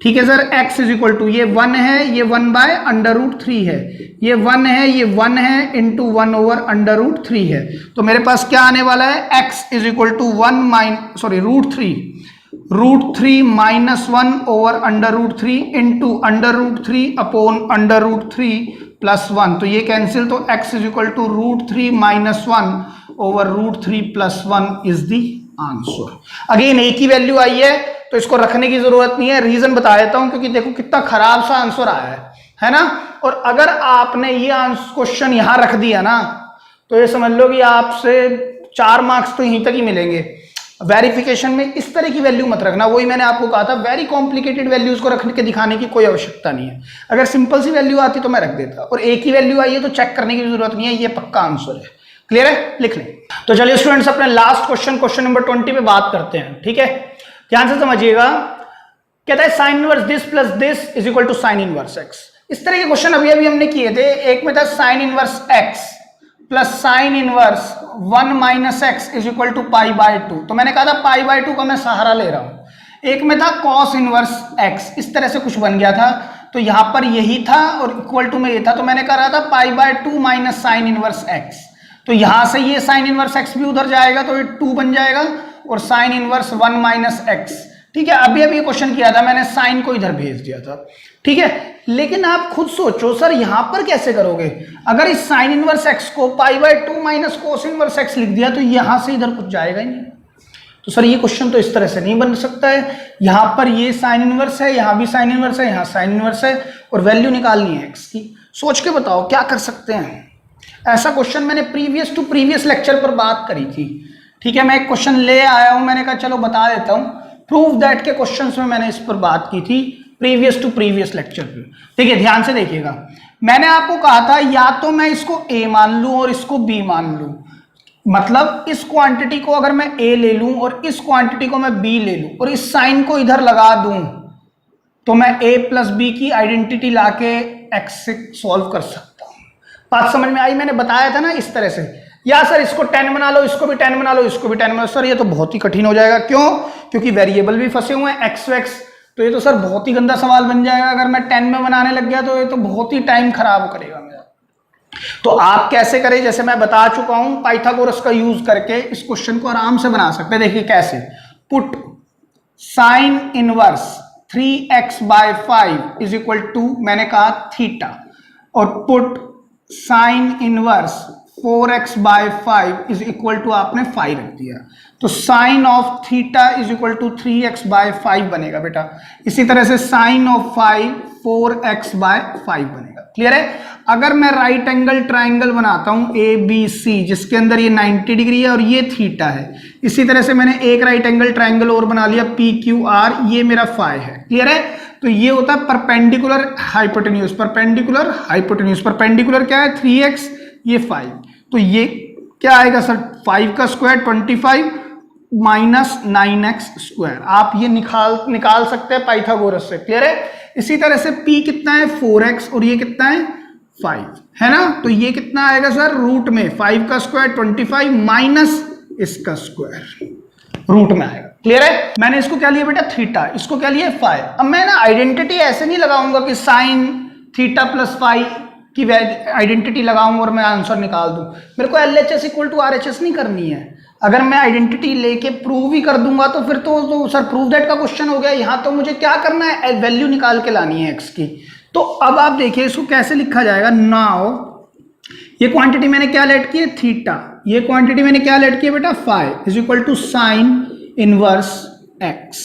ठीक है sir, x is equal to, ये 1 है, ये 1/√3 है, ये 1 है, ये 1 है, इंटू 1/√3 है। तो मेरे पास क्या आने वाला है, x is equal to √3 minus 1/√3 into √3 upon √3 plus 1। तो ये कैंसिल, तो x is equal to √3 minus 1/√3 plus 1 is the answer. Again एक ही वैल्यू आई है, तो इसको रखने की जरूरत नहीं है। रीजन बता देता हूं, क्योंकि देखो कितना खराब सा आंसर आया है ना। और अगर आपने ये क्वेश्चन यहां रख दिया ना, तो ये समझ लो कि आपसे 4 मार्क्स तो यहीं तक ही मिलेंगे। वेरिफिकेशन में इस तरह की वैल्यू मत रखना, वही मैंने आपको कहा था, वेरी कॉम्प्लिकेटेड वैल्यूज को रख के दिखाने की कोई आवश्यकता नहीं है। अगर सिंपल सी वैल्यू आती तो मैं रख देता, और एक ही वैल्यू आई है तो चेक करने की जरूरत नहीं है, ये पक्का आंसर है। क्लियर है, लिख लें। तो चलिए स्टूडेंट्स, अपने लास्ट क्वेश्चन नंबर 20 पे बात करते हैं। ठीक है, ध्यान से समझिएगा। कहता है sine inverse this plus this is equal to sine inverse x. इस तरह के क्वेश्चन अभी हमने किए थे। एक में था sine inverse x plus sine inverse 1 minus x is equal to पाई/2। तो मैंने कहा था पाई/2 का मैं सहारा ले रहा हूं। एक में था कॉस इनवर्स एक्स, इस तरह से कुछ बन गया था। तो यहां पर यही था और इक्वल टू में ये था, तो मैंने कहा था पाई/2 माइनस साइन इनवर्स एक्स। तो यहां से ये साइन इनवर्स एक्स भी उधर जाएगा, तो ये 2 बन जाएगा, और साइन इनवर्स 1 माइनस एक्स। ठीक है, अभी ये क्वेश्चन किया था मैंने, साइन को इधर भेज दिया था। ठीक है, लेकिन आप खुद सोचो सर यहां पर कैसे करोगे। अगर इस साइन इनवर्स एक्स को पाई/2 माइनस कोस इनवर्स एक्स लिख दिया, तो यहां से इधर कुछ जाएगा ही नहीं। तो सर ये क्वेश्चन तो इस तरह से नहीं बन सकता है। यहां पर ये साइन इनवर्स है, यहां भी साइन इनवर्स है, यहां साइन इनवर्स है, और वैल्यू निकालनी है एक्स की। सोच के बताओ क्या कर सकते हैं। ऐसा क्वेश्चन मैंने प्रीवियस टू प्रीवियस लेक्चर पर बात करी थी। ठीक है, मैं एक क्वेश्चन ले आया हूं, मैंने कहा चलो बता देता हूं। प्रूव दैट के क्वेश्चंस में मैंने इस पर बात की थी प्रीवियस टू प्रीवियस लेक्चर पे। देखिए ध्यान से देखिएगा, मैंने आपको कहा था या तो मैं इसको a मान लूं और इसको b मान लूं। मतलब इस क्वांटिटी को अगर मैं a ले लूं और इस क्वांटिटी को मैं b ले लूं और इस साइन को इधर लगा दूं, तो मैं a प्लस b की आइडेंटिटी लाके x से सॉल्व कर सकता हूं। बात समझ में आई? मैंने बताया था ना इस तरह से। या सर इसको 10 बना लो, इसको भी 10 बना लो, इसको भी 10 बना लो। सर ये तो बहुत ही कठिन हो जाएगा। क्यों? क्योंकि वेरिएबल भी फंसे हुए हैं एक्स वैक्स। तो ये तो सर बहुत ही गंदा सवाल बन जाएगा। अगर मैं 10 में बनाने लग गया तो ये तो बहुत ही टाइम खराब करेगा मेरा। तो आप कैसे करें, जैसे मैं बता चुका हूं, पाइथागोरस का यूज करके इस क्वेश्चन को आराम से बना सकते हैं। देखिए कैसे, put sine inverse 3x/5 is equal to, मैंने कहा थीटा, और put sine inverse 4x/5 is equal to, आपने 5 रख दिया, तो sine of theta is equal to 3x/5 बनेगा बेटा। इसी तरह से साइन ऑफ 5 4x/5 बनेगा। क्लियर है? अगर मैं राइट एंगल ट्राइंगल बनाता हूं ABC, जिसके अंदर ये 90 डिग्री है और ये थीटा है, इसी तरह से मैंने एक राइट एंगल ट्राइंगल और बना लिया PQR, ये मेरा फाई है। क्लियर है? तो ये होता है perpendicular hypotenuse. Perpendicular hypotenuse, perpendicular क्या है 3x, ये 5, तो ये क्या आएगा सर 5 का स्क्वायर 25 माइनस 9x स्क्वायर। आप ये निकाल सकते हैं पाइथागोरस से। क्लियर है? इसी तरह से P कितना है 4x और ये कितना है 5, है ना। तो ये कितना आएगा सर, रूट में 5 का स्क्वायर 25 माइनस इसका स्क्वायर, रूट में आएगा। क्लियर है? मैंने इसको क्या लिया बेटा थीटा, इसको क्या लिया 5। अब मैं ना आइडेंटिटी ऐसे नहीं लगाऊंगा कि साइन थीटा प्लस 5 की आइडेंटिटी लगाऊं और मैं आंसर निकाल दूं। मेरे को LHS इक्वल टू RHS नहीं करनी है। अगर मैं आइडेंटिटी लेके प्रूव ही कर दूंगा तो फिर तो सर प्रूव दैट का क्वेश्चन हो गया। यहां तो मुझे क्या करना है, वैल्यू निकाल के लानी है एक्स की। तो अब आप देखिए इसको कैसे लिखा जाएगा। नाउ ये क्वांटिटी मैंने क्या लेट की है थीटा, ये क्वांटिटी मैंने क्या लेट की है बेटा 5 is equal to sine inverse x।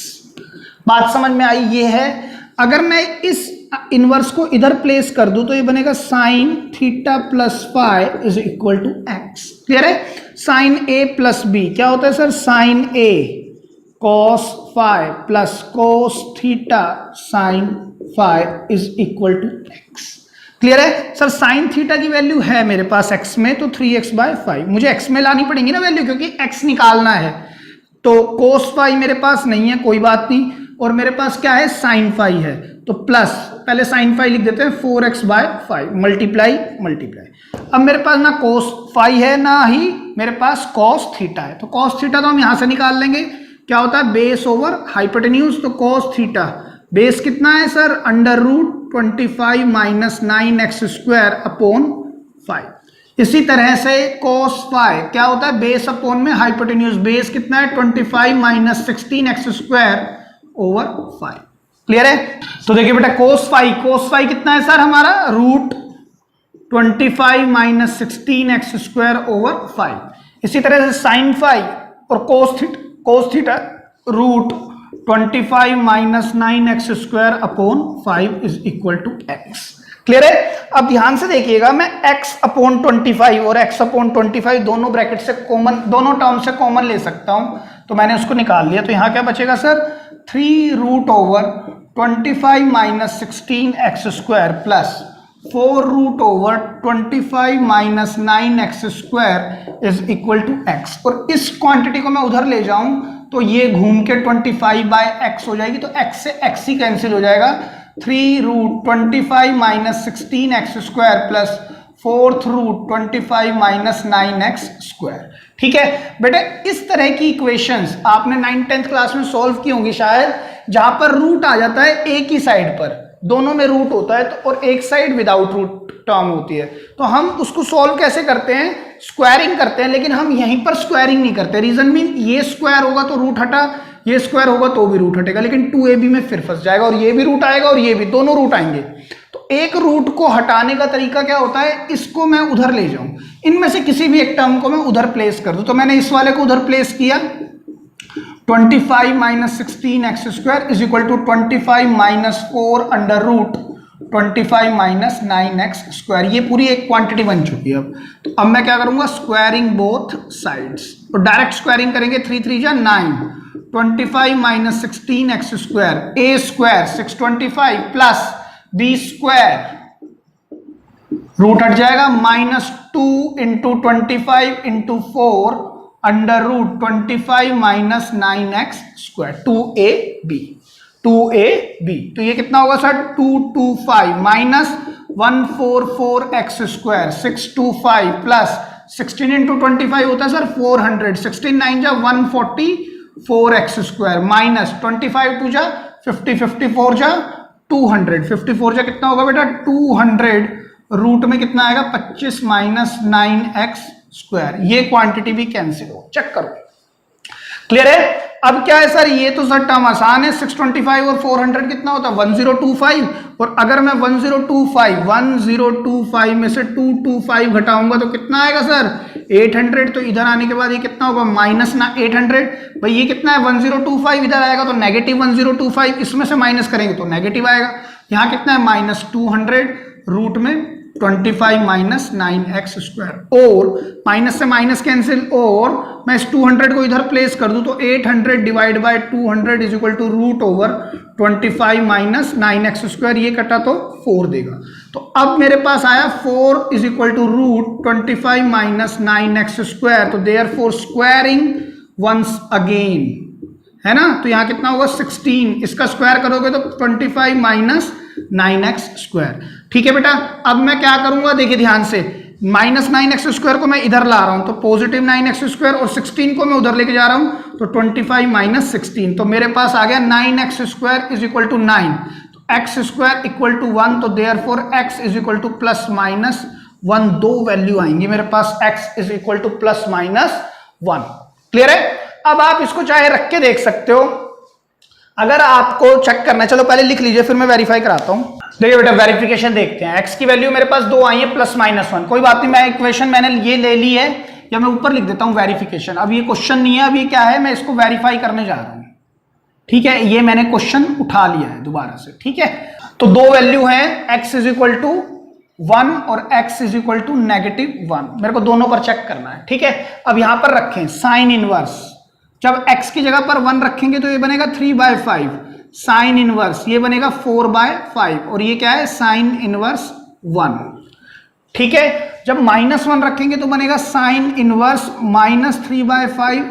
बात समझ में आई? ये है। अगर मैं इस इनवर्स को इधर प्लेस कर दूं तो ये बनेगा sine theta plus five is equal to x. Clear है? साइन ए प्लस बी क्या होता है sir? Sine a cos five plus cos theta sine five is equal to x. Clear है सर? साइन थीटा की value है मेरे पास x में, तो 3x/5 मुझे x में लानी पड़ेगी ना वैल्यू, क्योंकि x निकालना है। तो कोस फाई मेरे पास नहीं है, कोई बात नहीं, और मेरे पास क्या है? साइन फाई है। तो प्लस पहले साइन फाई लिख देते हैं 4x/5 मल्टीप्लाई मल्टीप्लाई। अब मेरे पास ना कोस फाई है ना ही मेरे पास कॉस थीटा है, तो कॉस थीटा तो हम यहां से निकाल लेंगे। क्या होता है? Base over hypotenuse. तो कॉस थीटा बेस कितना है sir? Under root 25 minus 9x² upon 5। इसी तरह से cos फाई क्या होता है? बेस अपॉन में हाइपोटेन्यूज। बेस कितना है? 25 माइनस 16x² ओवर 5। क्लियर है? तो देखिए बेटा cos फाई कितना है सर हमारा? Root 25 minus 16x² over 5। इसी तरह से साइन फाई और cos theta root 25 minus 9x² upon 5 is equal to x। Clear है? अब ध्यान से देखिएगा, मैं x अपॉन 25 और x अपॉन 25 दोनों ब्रैकेट से कॉमन, दोनों टर्म से कॉमन ले सकता हूं, तो मैंने उसको निकाल लिया। तो यहां क्या बचेगा sir? 3 root over 25 minus 16x² plus 4 root over 25 minus 9x² is equal to x। और इस क्वांटिटी को मैं उधर ले जाऊं तो ये घूम के 25/x हो जाएगी, तो x से x ही कैंसिल हो जाएगा। 3 root 25 minus 16x² plus 4th root 25 minus 9x²। ठीक है बेटे, इस तरह की इक्वेशंस आपने 9th-10th क्लास में सॉल्व की होंगी शायद, जहां पर रूट आ जाता है एक ही साइड पर, दोनों में रूट होता है तो, और एक साइड विदाउट रूट टर्म होती है। तो हम उसको सॉल्व कैसे करते हैं? स्क्वायरिंग करते हैं, लेकिन हम यहीं पर स्क्वायरिंग नहीं करते। रीजन मीन ये स्क्वायर होगा तो रूट हटा, ये स्क्वायर होगा तो भी रूट हटेगा, लेकिन 2ab में फिर फंस जाएगा, और ये भी रूट आएगा और ये भी, दोनों रूट आएंगे। तो एक रूट को हटाने का तरीका क्या होता है? इसको मैं उधर ले जाऊं, इनमें से किसी भी एक टर्म को मैं उधर प्लेस कर दूं। तो मैंने इस वाले को उधर प्लेस किया, 25 minus 16x² is equal to 25 minus 4 under root 25 minus 9x²। ये पूरी एक क्वांटिटी बन चुकी है। अब अब मैं क्या करूंगा? Squaring both sides. तो डायरेक्ट स्क्वायरिंग करेंगे, 3 3 जा 9, 25 minus 16x² a square 625 plus b square, root हट जाएगा, minus 2 into 25 into 4 under root 25 minus 9x², 2ab। तो ये कितना होगा sir? 225 minus 144x² 625 plus 16 into 25 होता है सर 400, 16 9 जा 144x² माइनस 25 2 जा 50, 54 जा 200, 54 जा कितना होगा बेटा? 200 रूट में कितना आएगा? 25 माइनस 9x²। ये क्वांटिटी भी कैंसिल हो, चेक करो। क्लियर है? अब क्या है सर? ये तो सर टर्म आसान है, 625 और 400 कितना होता है? 1025। और अगर मैं 1025 में से 225 घटाऊंगा तो कितना आएगा सर? 800। तो इधर आने के बाद ये कितना होगा? माइनस ना 800। भाई ये कितना है? 1025, इधर आएगा तो नेगेटिव 1025, इसमें से माइनस करेंगे तो नेगेटिव आएगा। यहाँ कितना है? माइनस 200 रूट में 25 माइनस 9x², और माइनस से माइनस कैंसिल, और मैं इस 200 को इधर प्लेस कर दूं तो 800 divide by 200 is equal to root over 25 minus 9x²। ये कटा तो 4 देगा। तो अब मेरे पास आया 4 is equal to root 25 minus 9x²। तो देयरफॉर स्क्वायरिंग वंस अगेन, है ना? तो यहां कितना होगा? 16, इसका स्क्वायर करोगे तो 25 माइनस 9x²। ठीक है बेटा, अब मैं क्या करूंगा? देखिए ध्यान से, माइनस 9x² को मैं इधर ला रहा हूं तो पॉजिटिव 9x², और 16 को मैं उधर लेके जा रहा हूं तो 25 माइनस 16। तो मेरे पास आ गया 9x² इज इक्वल टू 9, तो x² इक्वल टू 1। तो therefore x is equal to plus minus 1, दो वैल्यू आएंगी मेरे पास, x is equal to plus minus 1। Clear है? अब आप इसको चाहे रख के देख सकते हो, अगर आपको चेक करना है। चलो पहले लिख लीजिए, फिर मैं वेरीफाई कराता हूं। देखिए बेटा वेरिफिकेशन देखते हैं। x की वैल्यू मेरे पास 2 आई है, प्लस माइनस 1। कोई बात नहीं, मैं इक्वेशन मैंने ये ले ली है, या मैं ऊपर लिख देता हूं वेरिफिकेशन। अब ये क्वेश्चन नहीं है, अब ये क्या है? मैं इसको वेरीफाई करने जा रहा हूं। ठीक है, ये मैंने क्वेश्चन उठा लिया है दोबारा से। ठीक है, तो दो वैल्यू है x इज इक्वल टू 1 और x इज इक्वल टू -1, मेरे को दोनों पर चेक करना है। ठीक है, अब यहां पर रखें साइन इनवर्स, जब x की जगह पर 1 रखेंगे तो ये बनेगा 3/5, साइन इनवर्स ये बनेगा 4/5 और ये क्या है साइन इनवर्स 1। ठीक है, जब -1 रखेंगे तो बनेगा sign inverse -3/5,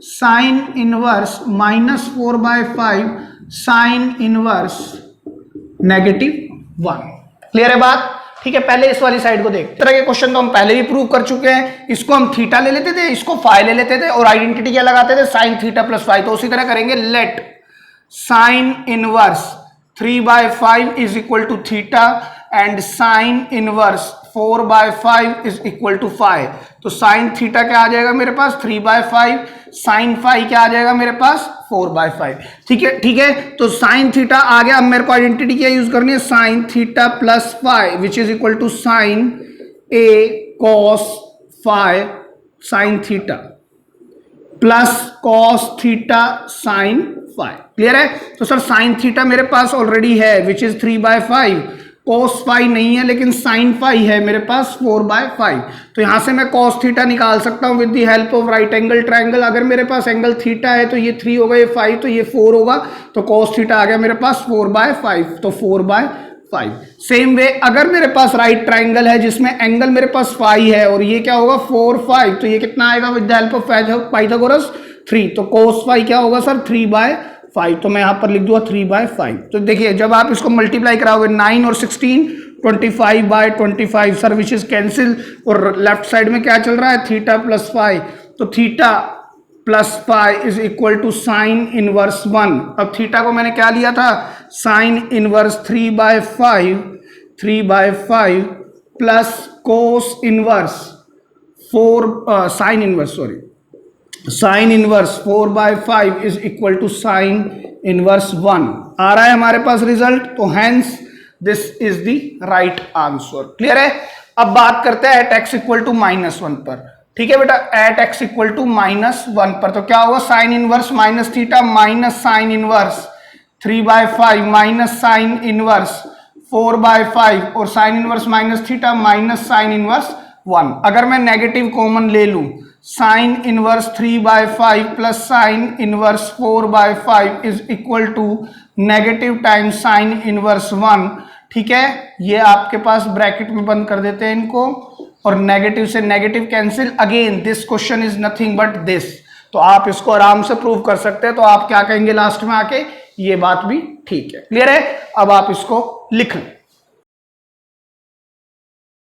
sign inverse -4/5, sign inverse -1। Clear है बात? ठीक है, पहले इस वाली साइड को देख। इस तरह के क्वेश्चन तो हम पहले भी प्रूव कर चुके हैं। इसको हम थीटा ले लेते थे, इसको फाई ले लेते थे और आइडेंटिटी क्या लगाते थे, साइन थीटा प्लस फाई। तो उसी तरह करेंगे, let sine inverse 3/5 is equal to theta and sine inverse 4/5 is equal to phi. तो साइन थीटा क्या आ जाएगा मेरे पास 3/5, साइन फाई क्या आ जाएगा मेरे पास 4/5। ठीक है, ठीक है, तो साइन थीटा आ गया। अब मेरे को आइडेंटिटी क्या यूज करनी है, sine theta plus phi which is equal to sine a cos phi sine theta plus cos theta sine phi. Clear है? तो सर साइन थीटा मेरे पास ऑलरेडी है विच इज 3/5, कॉस फाई नहीं है लेकिन साइन फाई है मेरे पास 4/5। तो यहां से मैं कॉस थीटा निकाल सकता हूं with the help of right angle triangle. अगर मेरे पास एंगल थीटा है तो ये 3 होगा, ये 5 तो ये 4 होगा, तो कॉस थीटा आ गया मेरे पास 4/5, तो 4/5। सेम वे अगर मेरे पास राइट ट्रायंगल है जिसमें एंगल मेरे पास फाई है और ये क्या होगा 4/5, तो ये कितना आएगा with the help of Pythagoras 3, तो कॉस फाई क्या होगा सर 3/5। तो मैं यहां पर लिख दूंगा 3/5। तो देखिए जब आप इसको मल्टीप्लाई कराओगे 9 और 16 25/25 सर विच इज कैंसिल, और लेफ्ट साइड में क्या चल रहा है थीटा प्लस फाई, तो theta plus phi is equal to sine inverse 1। अब थीटा को मैंने क्या लिया था sine inverse 3/5 plus cos inverse 4 4/5 is equal to sine inverse 1 आ रहा है हमारे पास रिजल्ट। तो hence this is the right answer. Clear है? अब बात करते हैं एट x इक्वल टू -1 पर। ठीक है बेटा, एट x इक्वल टू -1 पर तो क्या होगा sine inverse minus theta minus sine inverse 3/5 minus sine inverse 4/5 और sine inverse minus theta minus sine inverse 1। अगर मैं नेगेटिव कॉमन ले लूं sine inverse 3/5 plus sine inverse 4/5 is equal to negative times sine inverse 1। ठीक है, ये आपके पास bracket में बंद कर देते हैं इनको, और नेगेटिव से negative cancel. Again this question is nothing but this, तो आप इसको आराम से प्रूव कर सकते हैं। तो आप क्या कहेंगे लास्ट में आके, ये बात भी ठीक है। क्लियर है? अब आप इसको लिख लें।